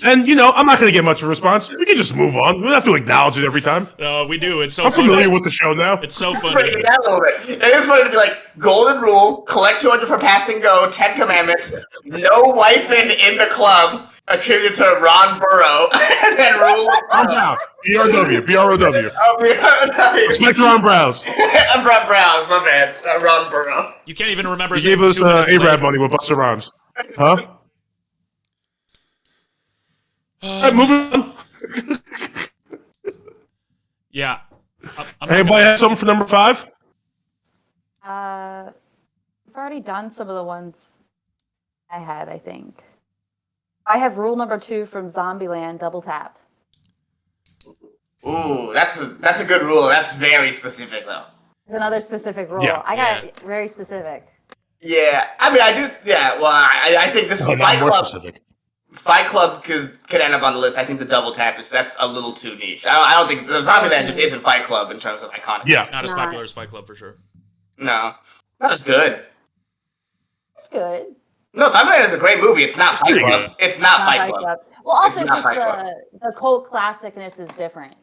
And, I'm not going to get much of a response. We can just move on. We don't have to acknowledge it every time. No, we do. It's so I'm funny. familiar with the show now. It's so It's funny. breaking it down a little bit. It is funny to be like, golden rule, collect 200 for pass and go, 10 commandments, no wifing in the club, attributed to Ron Burrow, and then rule. I'm down. BROW. Oh, Respect Ron Browse. I'm Ron Browse, my man. Ron Burrow. You can't even remember He his name gave us 2 minutes A-Rab later. money with Busta Rhymes. Huh? All right, moving on. Yeah. I'm not Anybody gonna- have something for number 5? I've already done some of the ones I had, I think. I have rule number 2 from Zombieland, double tap. Ooh, that's a good rule. That's very specific, though. It's another specific rule. Yeah. I got very specific. Yeah, I mean, I do. Yeah, well, I think this Oh, Fight more Club. specific. Fight Club could end up on the list. I think the double tap that's a little too niche. I don't think the Zombieland just isn't Fight Club in terms of iconic. Yeah. Not as Not. popular as Fight Club for sure. No, not as good. It's good. No, Zombieland is a great movie. It's not Fight pretty Club. It's not Not Fight Club. Well, also It's not just Fight Club. the cult classicness is different.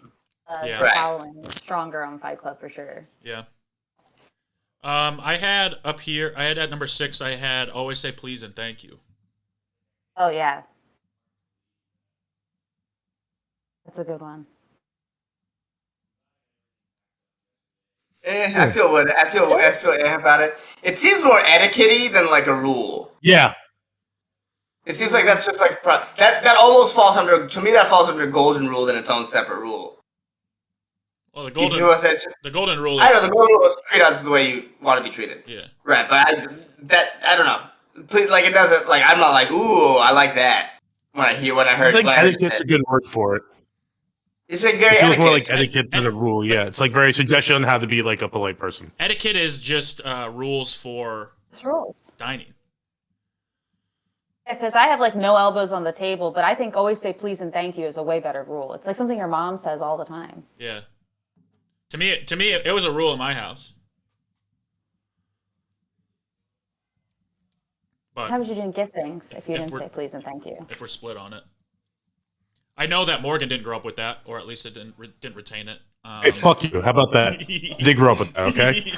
Yeah. The Right. following is stronger on Fight Club for sure. Yeah. I had up here, I had at number 6, I had always say please and thank you. Oh yeah, that's a good one. I feel about it. It seems more etiquette-y than like a rule. Yeah. It seems like that's just like that almost falls under, to me, that falls under golden rule than its own separate rule. Well, the You golden feel what I'm saying? the golden rule I is, know the golden rule is treat others the way you want to be treated. yeah. Right, but I don't know. Please, like, it doesn't, like, I'm not like, ooh, I like that when I heard. I think when I heard etiquette's a that. good word for it. It's like very It feels more like etiquette. etiquette than a rule. Yeah, it's like very suggestion on how to be like a polite person. Etiquette is just rules for It's rules. dining. Yeah, because I have like no elbows on the table, but I think always say please and thank you is a way better rule. It's like something your mom says all the time. Yeah. To me, it was a rule in my house. But Sometimes you didn't get things if you If didn't we're- say please and thank you. if we're split on it, I know that Morgan didn't grow up with that, or at least it didn't retain it. Hey, fuck you. How about that? You did grow up with that, okay?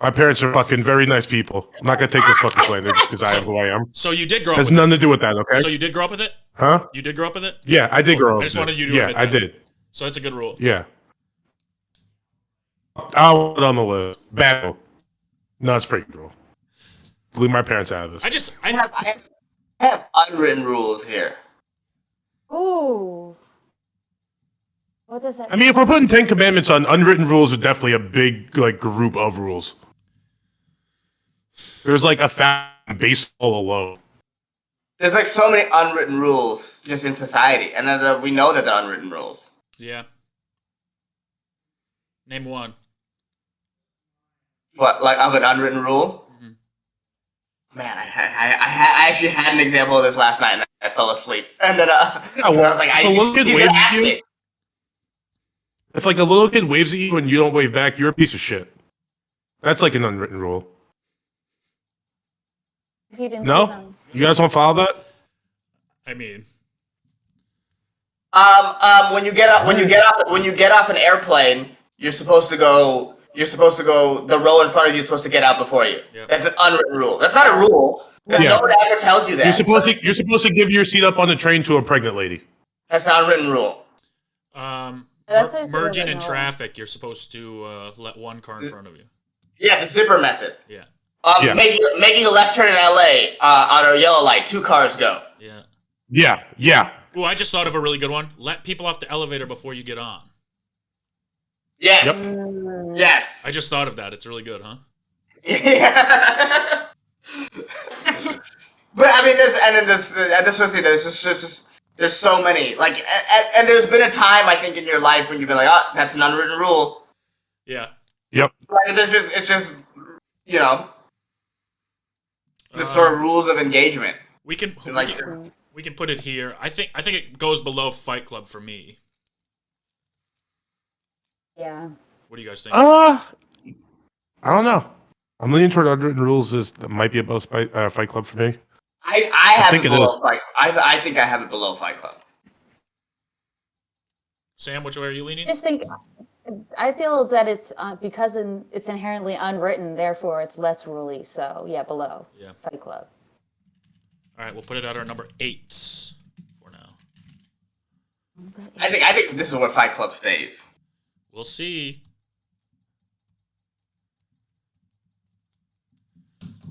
My parents are fucking very nice people. I'm not gonna take this fucking slander just because I am who I am. So you did grow It up has with it. nothing to do with that, okay? So you did grow up with it? Huh? You did grow up with it? Yeah, I did grow up. I just with wanted it. you to Yeah, admit I that. did. So it's a good rule. Yeah. I'll put it on the list. Bad rule. No, it's pretty cool. Blew my parents out of this. I have unwritten rules here. Ooh. What does that I mean, if we're putting 10 commandments on, unwritten rules are definitely a big like group of rules. There's like 1,000 baseball alone. There's like so many unwritten rules just in society, and then we know that they're unwritten rules. Yeah. Name one. What, like of an unwritten rule? Man, I actually had an example of this last night, and I fell asleep. And then I was like, if a little kid he's waves gonna at ask you, me. if like a little kid waves at you and you don't wave back, you're a piece of shit. That's like an unwritten rule. If you didn't see No, them. you guys don't follow that? I mean, When you get off an airplane, you're supposed to go. The row in front of you is supposed to get out before you. Yep. That's an unwritten rule. That's not a rule. Yeah. No one ever tells you that. You're supposed to give your seat up on the train to a pregnant lady. That's not a written rule. That's a merging in rule. traffic, you're supposed to let one car in front of you. Yeah, the zipper method. Yeah. Yeah. Making a left turn in LA on a yellow light, 2 cars go. Yeah. Yeah. Ooh, I just thought of a really good one. Let people off the elevator before you get on. Yes. Yep. Yes. I just thought of that. It's really good, huh? Yeah. But I mean, there's so many, like, and there's been a time I think in your life when you've been like, oh, that's an unwritten rule. Yeah. Yep. Like, it's just the sort of rules of engagement. We can put it here. I think it goes below Fight Club for me. Yeah. What do you guys think? I don't know. I'm leaning toward unwritten rules. Might be above Fight Club for me. I have think it it below is. Fight. I think I have it below Fight Club. Sam, which way are you leaning? I feel that it's because it's inherently unwritten, therefore it's less ruly. So yeah, below Fight Club. All right, we'll put it at our number 8 for now. I think this is where Fight Club stays. We'll see.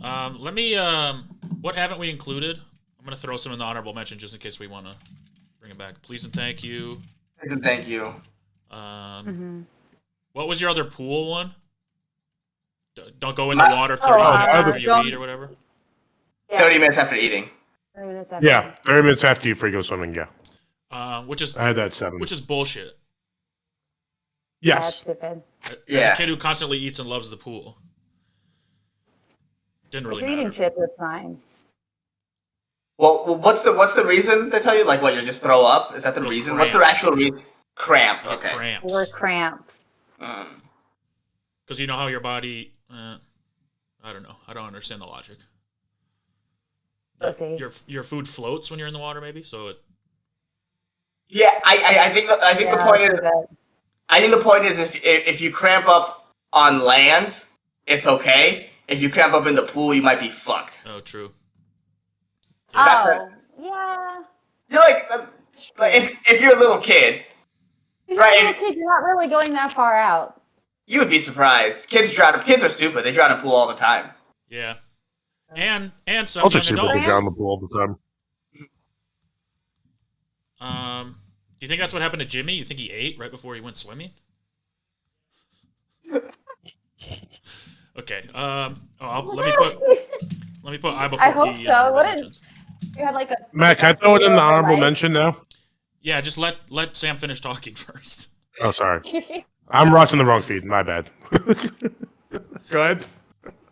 Let me. What haven't we included? I'm gonna throw some in the honorable mention just in case we want to bring it back. Please and thank you. Please and thank you. What was your other pool one? Don't go in the water 30 minutes after you eat or whatever. Yeah. 30 minutes after eating. 30 minutes after. Yeah, 30 minutes after you free go swimming. Yeah. Which is I had that 7. which is bullshit. That's Yes. stupid. As Yeah. a kid who constantly eats and loves the pool. Didn't If really you're eating matter. chips, it's fine. Well, what's the reason they tell you? Like, what, you'll just throw up? Is that the You'll reason? cramp. What's the actual reason? Cramp. Get Okay. cramps. Or cramps. Because you know how your body. I don't know. I don't understand the logic. Let's see. Your food floats when you're in the water, maybe. So it. Yeah, I think the point is. I think the point is if you cramp up on land, it's okay. If you cramp up in the pool, you might be fucked. Oh, true. That's Oh, yeah. You're like if you're a little kid, If Right. you're a little kid, you're not really going that far out. you would be surprised. Kids drown. Kids are stupid. They drown in a pool all the time. Yeah. And some Also, young super adults. down the pool all the time. Do you think that's what happened to Jimmy? You think he ate right before he went swimming? Okay. Let me put I before I hope he, so. honorable What did- mentions. You had like a. Matt, can I throw it in the honorable Right? mention now? Yeah, just let Sam finish talking first. Oh, sorry. I'm watching the wrong feed. My bad. Go ahead.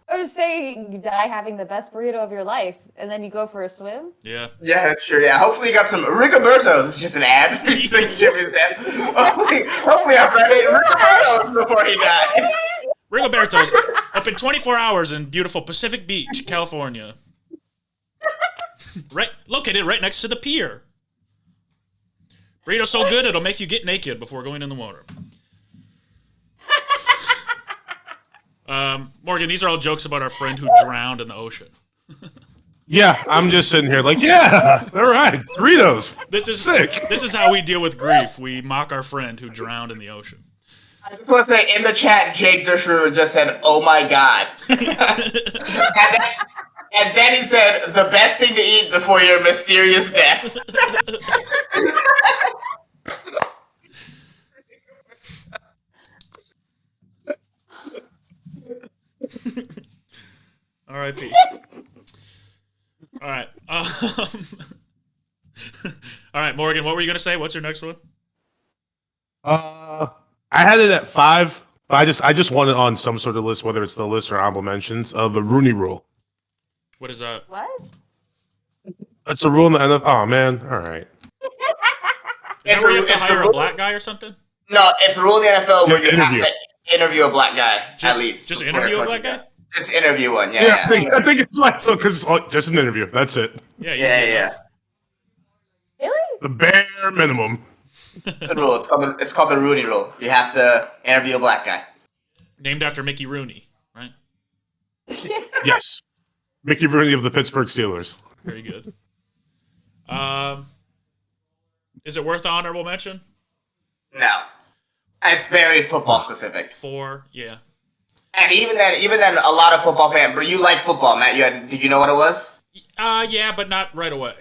I was saying you die having the best burrito of your life, and then you go for a swim. Yeah. Yeah, sure. Yeah, hopefully you got some Rigoberto's. It's just an ad. He's like Jimmy's dad. Hopefully our friend ate Rigoberto's before he died. Rigoberto's open 24 hours in beautiful Pacific Beach, California. Located right next to the pier. Burrito's so good it'll make you get naked before going in the water. Morgan, these are all jokes about our friend who drowned in the ocean. Yeah, I'm just sitting here like, yeah, all right, Doritos. This is Sick. This is how we deal with grief. We mock our friend who drowned in the ocean. I just want to say in the chat, Jake Dershrew just said, "Oh my god," and then he said, "The best thing to eat before your mysterious death." R.I.P. All right. All right, Morgan, what were you going to say? What's your next one? I had it at 5, But I just want it on some sort of list, whether it's the list or honorable mentions of the Rooney Rule. What is that? What? It's a rule in the NFL. Oh man, all right. Is that where you have to hire a black guy or something? No, it's a rule in the NFL where you interview. have to interview a black guy at least. Just before interview a coaching black guy? Just interview one. Yeah. Yeah, I think it's like because just an interview. That's it. Yeah. Really? The bare minimum. The rule. It's called the Rooney Rule. You have to interview a black guy. Named after Mickey Rooney, right? Yes, Mickey Rooney of the Pittsburgh Steelers. Very good. Is it worth honorable mention? No, it's very football specific. 4, yeah. And even then, a lot of football fans. But you like football, Matt? Did you know what it was? Yeah, but not right away.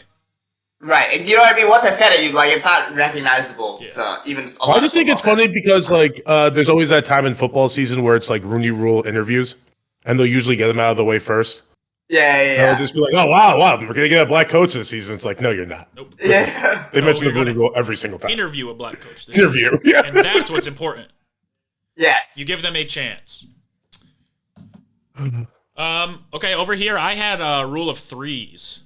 Right, and you know what I mean. Once I said it, you like it's not recognizable. Yeah. So even I just think it's funny because like there's always that time in football season where it's like Rooney Rule interviews, and they'll usually get them out of the way first. Yeah. They'll just be like, "Oh wow, we're gonna get a black coach this season." It's like, no, you're not. Nope. Yeah. They mention the you're Rooney gonna Rule every single time. Interview a black coach. This Interview, season. yeah. And that's what's important. Yes. You give them a chance. Okay, over here I had a rule of 3s.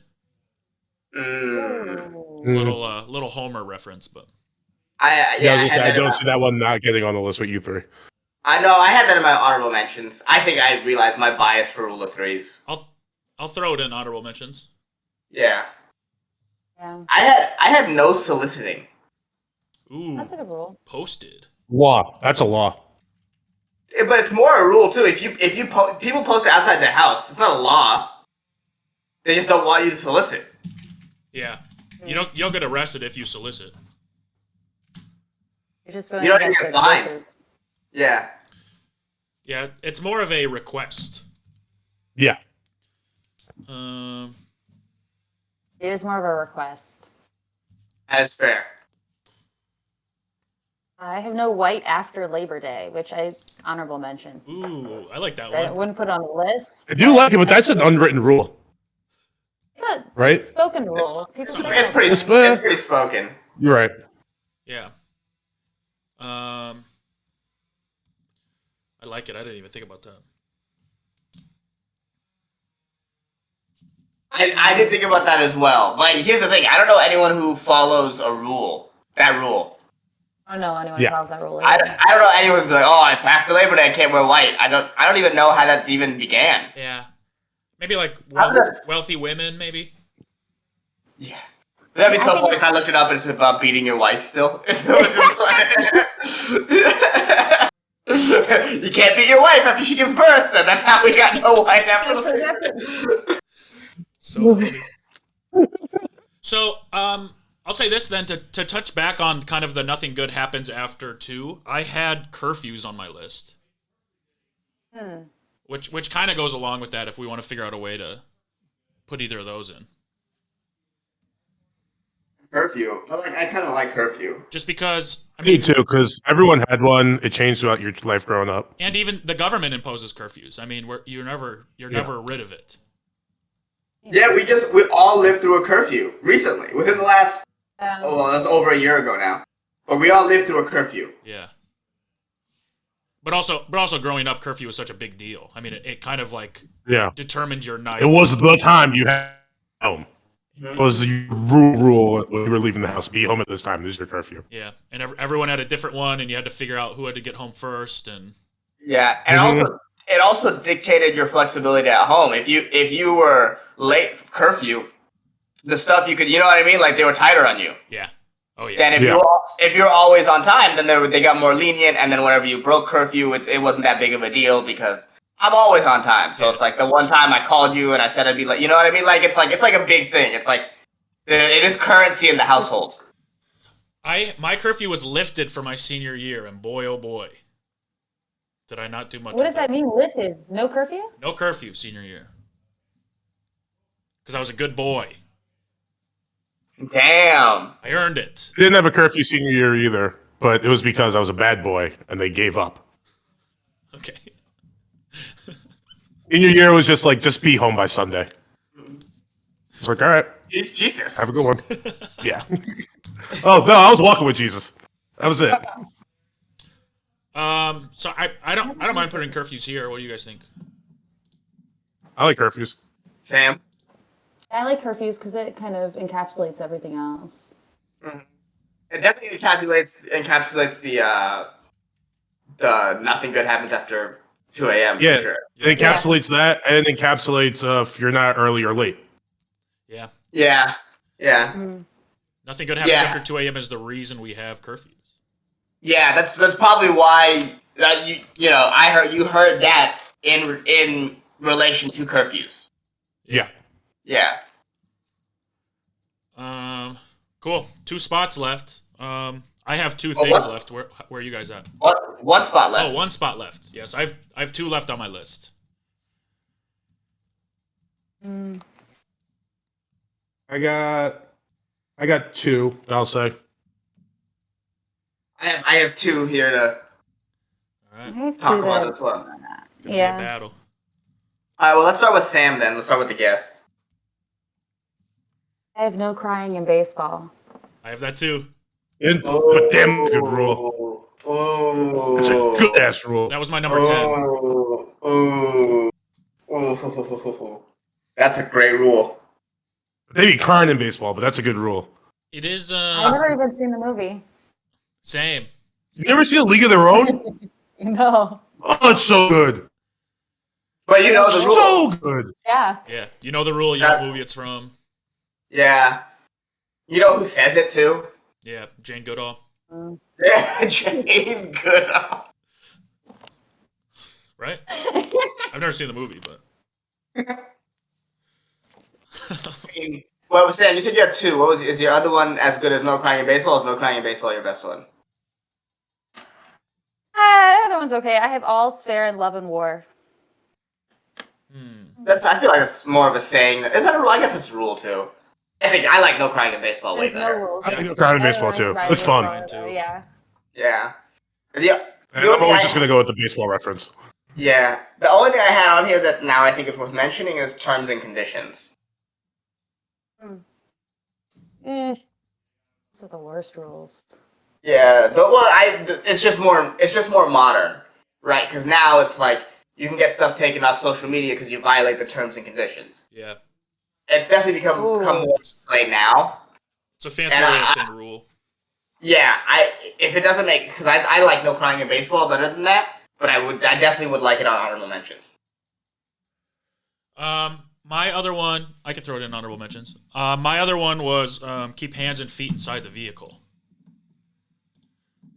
Little Homer reference, but I don't see that one not getting on the list with you three. I know. I had that in my honorable mentions. I think I realized my bias for rule of 3s. I'll throw it in honorable mentions. Yeah. Yeah. I had no soliciting. Ooh, That's a good rule. posted. Law. That's a law. But it's more a rule too. If people post it outside their house, it's not a law. They just don't want you to solicit. Yeah, you don't get arrested if you solicit. You're just going You don't against get their fined. wishes. Yeah. Yeah, it's more of a request. Yeah. Um, It is more of a request. That's fair. I have no white after Labor Day, which I honorable mention. ooh, I like that I one. wouldn't put on the list. I do like it, but that's an unwritten rule, It's a right? spoken rule. People say It's pretty spoken. You're right. Yeah. I like it. I didn't even think about that. I did think about that as well. But here's the thing: I don't know anyone who follows a rule. That rule. I don't know anyone Yeah. who follows that rule. I either. don't know anyone who's be like, oh, it's after Labor Day, I can't wear white. I don't even know how that even began. Yeah, maybe like wealthy women, maybe. Yeah. That'd be I so think funny if I looked it up and it's about beating your wife still. You can't beat your wife after she gives birth, and that's how we got no white after the So funny. So, I'll say this then to touch back on kind of the nothing good happens after 2. I had curfews on my list, which kind of goes along with that if we want to figure out a way to put either of those in. Curfew. I kind of like curfew. Just because, I Me mean, too, because everyone had one. It changed throughout your life growing up. and even the government imposes curfews. I mean, you're never rid of it. Yeah, we all lived through a curfew recently, within the last. That's over a year ago now. But we all lived through a curfew. Yeah. But also growing up, curfew was such a big deal. I mean, it kind of like determined your night. It was the time you had home. It was the rule when you were leaving the house. Be home at this time. This is your curfew. Yeah, and everyone had a different one, and you had to figure out who had to get home first. And Yeah, and it also dictated your flexibility at home. If you were late for curfew, the stuff you could, you know what I mean? Like they were tighter on you. Yeah. Oh yeah. Then if you're always on time, then they got more lenient. And then whenever you broke curfew, it wasn't that big of a deal because I'm always on time. So it's like the one time I called you and I said I'd be like, you know what I mean? Like it's like a big thing. It's like it is currency in the household. My curfew was lifted for my senior year, and boy oh boy, did I not do much. What does that mean? Lifted? No curfew? No curfew senior year. Because I was a good boy. Damn. I earned it. I didn't have a curfew senior year either, but it was because I was a bad boy and they gave up. Okay. Senior year was just be home by Sunday. It's like, all right, Jesus. have a good one. Yeah. Oh no, I was walking with Jesus. That was it. So I don't mind putting curfews here. What do you guys think? I like curfews. Sam? I like curfews because it kind of encapsulates everything else. Mm-hmm. It definitely encapsulates the nothing good happens after 2 a.m. Yeah, for sure. it encapsulates that, and it encapsulates if you're not early or late. Yeah. Yeah. Yeah. Mm. Nothing good happens after 2 a.m. is the reason we have curfews. Yeah, that's probably why you heard that in relation to curfews. Yeah. Yeah. Cool. 2 spots left. I have 2 things left. Where are you guys at? One spot left. Oh, 1 spot left. Yes, I have 2 left on my list. I got 2. I'll say. I have 2 here to All right. talk about as well. Gonna be a battle. All right, well, let's start with Sam then. Let's start with the guest. I have no crying in baseball. I have that too. But damn good rule. Oh, It's a good ass rule. That was my number 10. That's a great rule. They be crying in baseball, but that's a good rule. It is. I've never even seen the movie. Same. You never seen A League of Their Own? No. Oh, it's so good. But you know the rule. So good. Yeah. Yeah, you know the rule. You know what movie it's from. Yeah. You know who says it too? Yeah, Jane Goodall. Yeah, Jane Goodall. Right? I've never seen the movie, but. Well, Sam, you said you have 2. Is your other one as good as No Crying in Baseball? Or is No Crying in Baseball your best one? The other one's okay. I have All's Fair in Love and War. I feel like that's more of a saying. Is that a rule? I guess it's a rule too. I like No Crying in Baseball way There's no better. rules. I like No Crying in baseball too. It's fun. Yeah. Yeah. And I'm always just gonna go with the baseball reference. Yeah. The only thing I had on here that now I think is worth mentioning is terms and conditions. Those are the worst rules. Yeah. It's just more modern, right? Because now it's like you can get stuff taken off social media because you violate the terms and conditions. Yeah. It's definitely become more play now. It's a fancy way of saying rule. Yeah, if it doesn't make, because I like No Crying in Baseball better than that, but I definitely would like it on honorable mentions. My other one, I could throw it in honorable mentions. My other one was keep hands and feet inside the vehicle.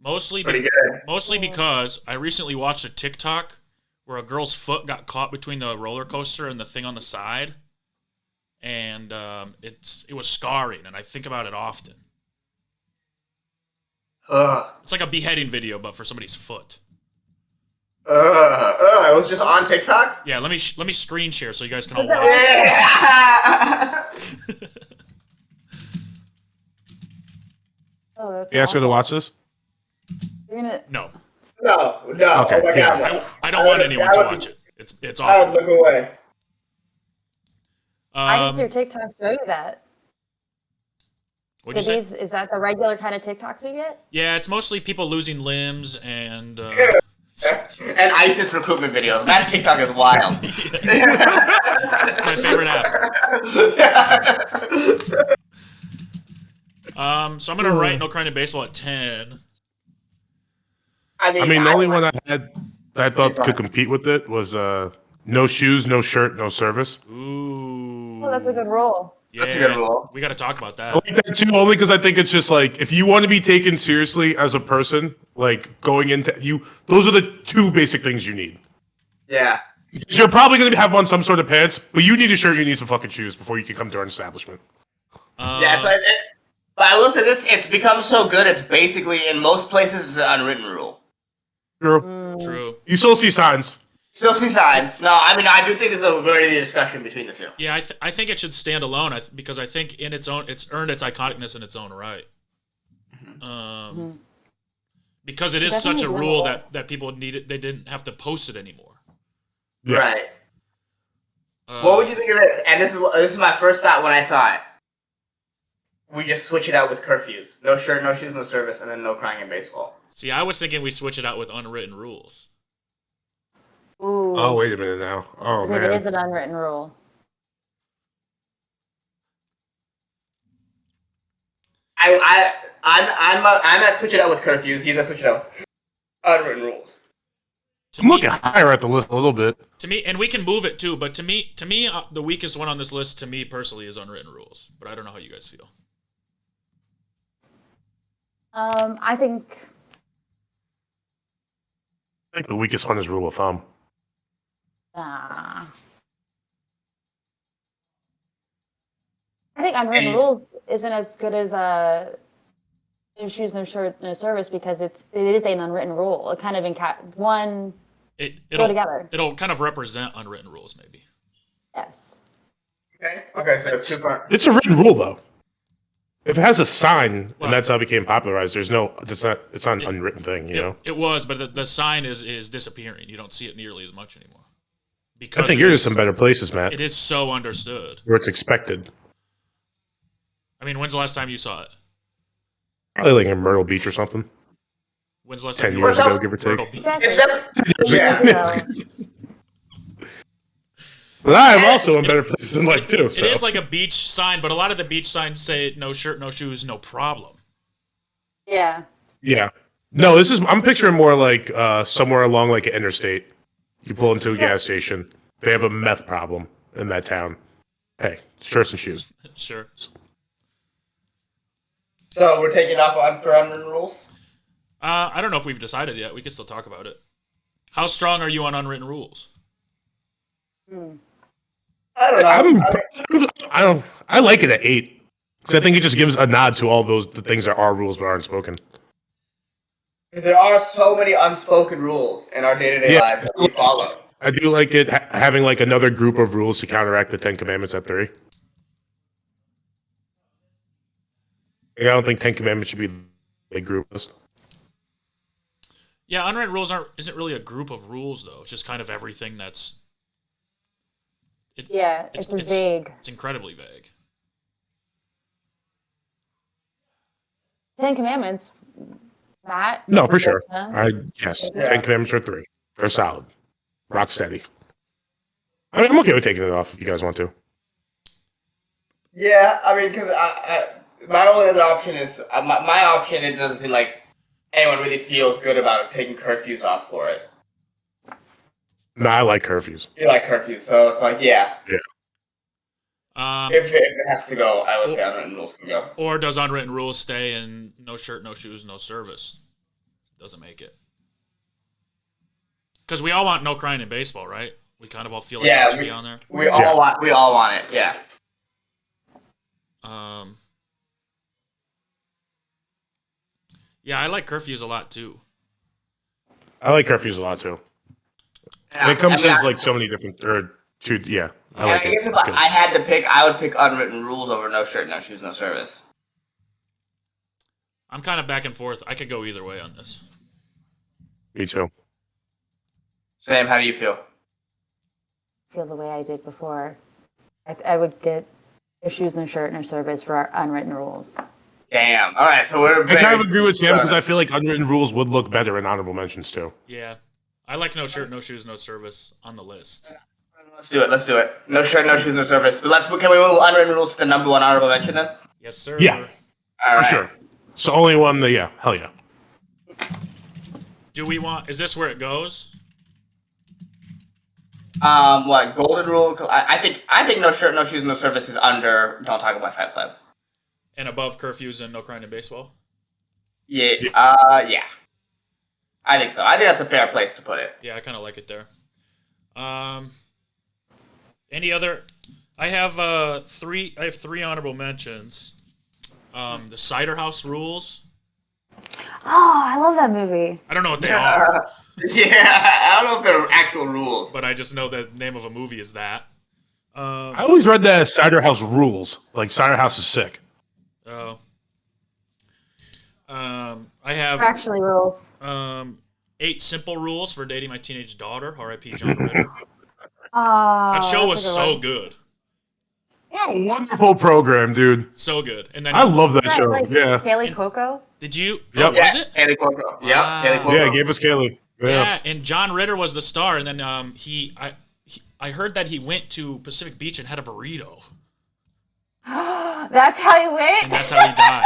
Mostly because I recently watched a TikTok where a girl's foot got caught between the roller coaster and the thing on the side, and it was scarring, and I think about it often. It's like a beheading video, but for somebody's foot. It was just on TikTok? Yeah, let me screen share so you guys can all watch. Yeah. That's You asked her to watch this? You're gonna... No. No. Okay, Oh my yeah. God. I don't want anyone to watch it. It's awful. I would look away. I didn't see your TikTok show you that. What'd you say? Is that the regular kind of TikToks you get? Yeah, it's mostly people losing limbs and And ISIS recruitment videos. That TikTok is wild. it's my favorite app. So I'm gonna write No Crying in Baseball at 10. I mean, the only one I had that I thought could compete with it was no shoes, no shirt, no service. Ooh. Oh, that's a good rule. Yeah, That's a good rule. We got to talk about I that. like that too, only because I think it's just like if you want to be taken seriously as a person, like going into those are the 2 basic things you need. Yeah. You're probably going to have on some sort of pants, but you need a shirt, you need some fucking shoes before you can come to our establishment. Yeah, it's like, but I will say this: it's become so good. It's basically in most places it's an unwritten rule. True. You still see signs. Still see signs. No, I mean I do think there's a worthy discussion between the 2. Yeah, I think it should stand alone. Because I think it's earned its iconicness in its own right. Because it is such a rule that people needed. They didn't have to post it anymore. Yeah. Right. What would you think of this? And this is my first thought when I saw it. we just switch it out with curfews. No shirt, no shoes, no service, and then no crying in baseball. See, I was thinking we switch it out with unwritten rules. Ooh. Oh, wait a minute now. Oh, man. It is an unwritten rule. I'm at switch it out with curfews. He's at switch it out with unwritten rules. I'm looking higher at the list a little bit. To me, and we can move it too, but to me, the weakest one on this list, to me personally, is unwritten rules. But I don't know how you guys feel. I think the weakest one is rule of thumb. I think unwritten rules isn't as good as no shoes, no shirt, no service because it is an unwritten rule. It kind of go together. It'll kind of represent unwritten rules, maybe. Yes. Okay. So too far. It's a written rule, though. If it has a sign, and that's how it became popularized, it's not an unwritten thing, you know? It was, but the sign is disappearing. You don't see it nearly as much anymore. Because I think you're in some better places, Matt. It is so understood. Where it's expected. I mean, when's the last time you saw it? Probably like in Myrtle Beach or something. When's the last 10 time years you ago, give or take. Yeah. But I'm also in better places in life, too. So. It is like a beach sign, but a lot of the beach signs say no shirt, no shoes, no problem. Yeah. Yeah. No, I'm picturing more like somewhere along like an interstate. You pull into a gas station. They have a meth problem in that town. Hey, shirts and shoes. Sure. So we're taking off for unwritten rules? I don't know if we've decided yet. We can still talk about it. How strong are you on unwritten rules? I don't know. I like it at 8. Because I think it just gives a nod to all the things that are rules but aren't spoken. Because there are so many unspoken rules in our day-to-day lives that we follow. I do like it having like another group of rules to counteract the 10 Commandments at 3. I don't think 10 Commandments should be a group list. Yeah, unwritten rules isn't really a group of rules, though. It's just kind of everything that's... It's vague. It's incredibly vague. 10 Commandments, Matt? No, for sure. Yes. 10 Commandments are 3. They're solid. Rock steady. I mean, I'm okay with taking it off if you guys want to. Yeah, I mean, because my only other option is my option. It doesn't seem like anyone really feels good about taking curfews off for it. No, I like curfews. You like curfews, so it's like yeah. If it has to go, I would say unwritten rules can go. Or does unwritten rules stay in no shirt, no shoes, no service? Doesn't make it. Because we all want no crying in baseball, right? We kind of all feel like it should be on there. We all want it. Yeah. Yeah, I like curfews a lot too. I like curfews a lot too. Yeah, it comes as like so many different I like I guess if I had to pick, I would pick unwritten rules over no shirt, no shoes, no service. I'm kind of back and forth. I could go either way on this. Me too. Sam, how do you feel? I feel the way I did before. I would get no shoes, no shirt, no service for our unwritten rules. Damn. All right, so we're. I kind of agree with Sam because I feel like unwritten rules would look better in honorable mentions too. Yeah, I like no shirt, no shoes, no service on the list. Let's do it. No shirt, no shoes, no service. But can we move unwritten rules to the number one honorable mention then? Yes, sir. Yeah, for sure. It's the only one that hell yeah. Do we want? Is this where it goes? What golden rule? I think no shirt, no shoes, no service is under. Don't talk about Fight Club. And above curfews and no crying in baseball. Yeah. Yeah. I think so. I think that's a fair place to put it. Yeah, I kind of like it there. Any other? I have three. I have 3 honorable mentions. The Cider House Rules. Oh, I love that movie. I don't know what they are. Yeah, I don't know if they're actual rules. But I just know the name of a movie is that. I always read that as Cider House Rules. Like Cider House is sick. Oh. I have Actually rules. 8 simple rules for dating my teenage daughter. R.I.P. John Ritter. Oh, That show was that's a good so one. good. Yeah, What a wonderful program, dude. So good. And then I love that Right, show. like Yeah. Kaylee Coco. did you? Yep. Oh, was it? Kaylee Cuoco. Yep, Wow. Kaylee Cuoco. Yeah, gave us Kaylee. Yeah. Yeah. And John Ritter was the star, and then I heard that he went to Pacific Beach and had a burrito, That's how you and win. that's how he died.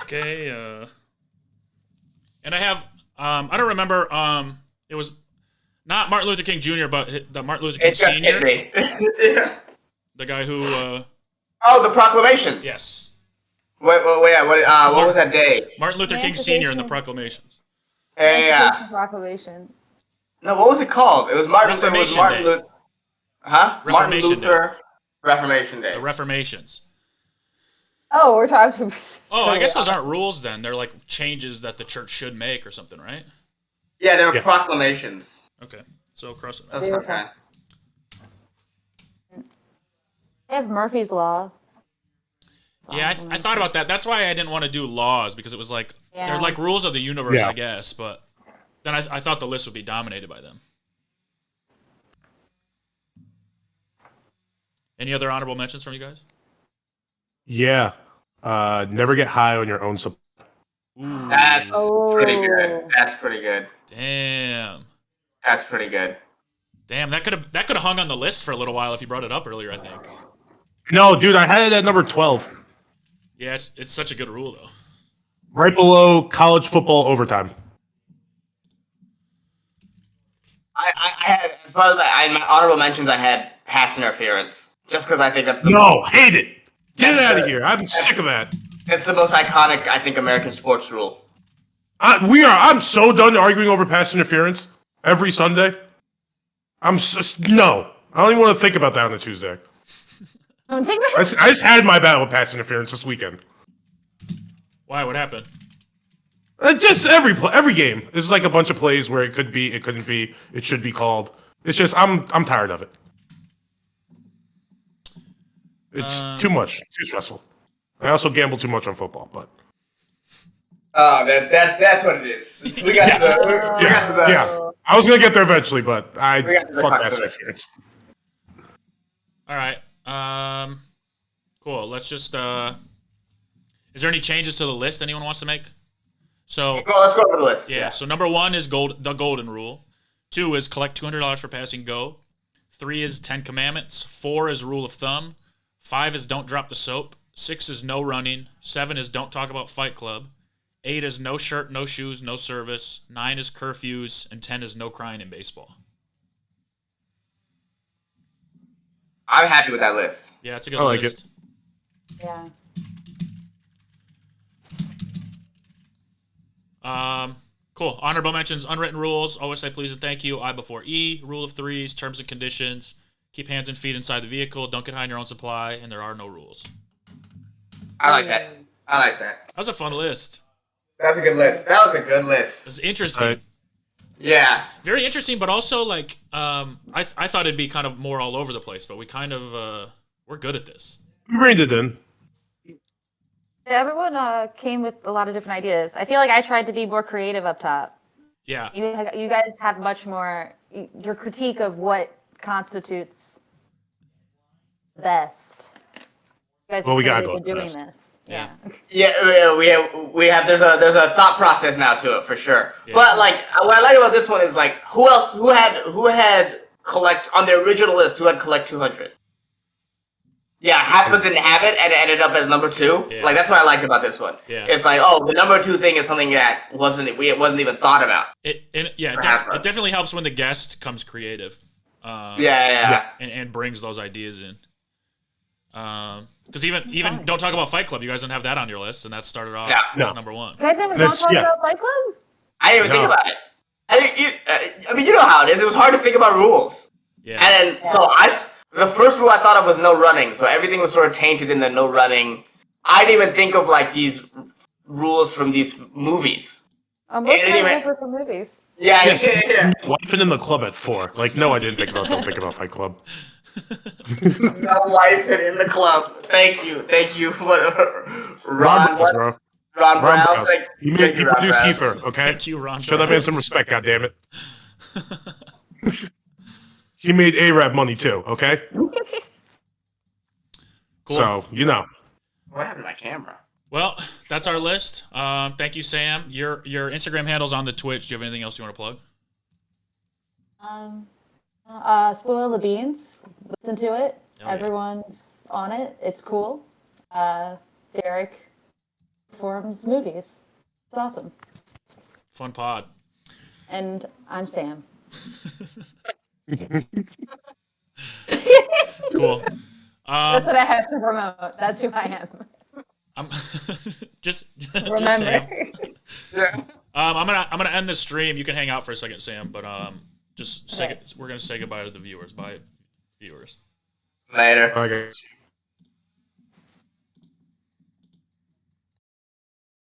Okay. And I have I don't remember. It was not Martin Luther King Jr., but the Martin Luther King It just hit Sr., me. the guy who. Oh, the proclamations. Yes. Wait, what was that day? Martin Luther King Sr. and the proclamations. Yeah. Proclamation. No, what was it called? It was Martin Reformation Day. Luther. Huh? Martin Reformation Luther Reformation Day. The Reformations. Oh, we're talking. Oh, I guess those aren't rules then. They're like changes that the church should make or something, right? Yeah, they were Yeah. Okay. proclamations. So cross it out. Of some kind. They have Murphy's Law. Yeah, I thought about that. That's why I didn't want to do laws, because it was like Yeah. they're like rules of the universe, Yeah. I guess. But then I thought the list would be dominated by them. Any other honorable mentions from you guys? Yeah. Never get high on your own supply. Ooh, That's Oh. pretty good. That's pretty good. damn, That's pretty good. damn. That could have hung on the list for a little while if you brought it up earlier. I think. No, dude, I had it at number 12. Yeah, it's such a good rule though. Right below college football overtime. I had, as far as my honorable mentions, I had pass interference. Just because I think that's the No, hate it. Get That's it out of the- here. I'm sick of that. it's the most iconic, I think, American sports rule. I'm so done arguing over pass interference every Sunday. No. I don't even want to think about that on a Tuesday. Don't think I just had my battle with pass interference this weekend. Why? What happened? Just every game. This is like a bunch of plays where it could be, it couldn't be, it should be called. It's just I'm tired of it. It's too much, too stressful. I also gamble too much on football, but Oh, that's what it is. We got to the. We got to the. yeah, I was gonna get there eventually, but We got to the fuck crux pass of it. interference. All right. Cool. Let's just. Is there any changes to the list anyone wants to make? So Well, let's go over the list. yeah. So number 1 is the golden rule. 2 is collect $200 for passing go. 3 is 10 commandments. 4 is rule of thumb. 5 is don't drop the soap. 6 is no running. 7 is don't talk about Fight Club. 8 is no shirt, no shoes, no service. 9 is curfews, and 10 is no crying in baseball. I'm happy with that list. Yeah, it's a good I like list. Yeah. Cool. Honorable mentions, unwritten rules. Always say please and thank you. I before E. Rule of threes. Terms and conditions. Keep hands and feet inside the vehicle. Don't get high on your own supply. And there are no rules. I like that. I like that. That was a fun list. That was a good list. That was a good list. It's interesting. Right. Yeah. Very interesting, but also like I thought it'd be kind of more all over the place, but we kind of we're good at this. We reined it in. Everyone came with a lot of different ideas. I feel like I tried to be more creative up top. Yeah. You guys have much more your critique of what constitutes best. You guys Well, we have gotta clearly go been with doing this. Yeah. Yeah, we have there's a thought process now to it for sure. Yeah. But like what I like about this one is like who had collect on the original list who had collect 200. Yeah, half of us didn't have it and it ended up as number 2. Yeah. Like that's what I liked about this one. Yeah. It's like the number 2 thing is something that wasn't even thought about. It definitely helps when the guest comes creative. Yeah. And brings those ideas in. Because even don't talk about Fight Club. You guys don't have that on your list, and that started off No. as number 1. You guys haven't That's- talk yeah. about Fight Club? I didn't even think about it. I mean, you know how it is. It was hard to think about rules. Yeah. And then, the first rule I thought of was no running, so everything was sort of tainted in the no running. I didn't even think of, like, these rules from these movies. Most of Anyway. my rules are from movies. Yeah, Yes. yeah. Wiping in the club at 4. Like, no, I didn't think about don't think about Fight Club. No wife in the club. Thank you. What, Ron Browse, bro. Ron Browse. Browse. He Thank you, Ron produced Browse. Heifer, okay? Thank you, Ron. Show that man some respect, goddammit. He made A-Rap money too, okay? Cool. So What happened to my camera? Well, that's our list. Thank you, Sam. Your Instagram handle's on the Twitch. Do you have anything else you want to plug? Spoil the Beans. Listen to it. Oh, Everyone's on it. It's cool. Derek performs movies. It's awesome. Fun pod. And I'm Sam. Cool. That's what I have to promote. That's who I am. I'm just Remember. Just Sam. Yeah. I'm gonna end the stream. You can hang out for a second, Sam. But we're gonna say goodbye to the viewers. Bye, viewers. Later. I guess.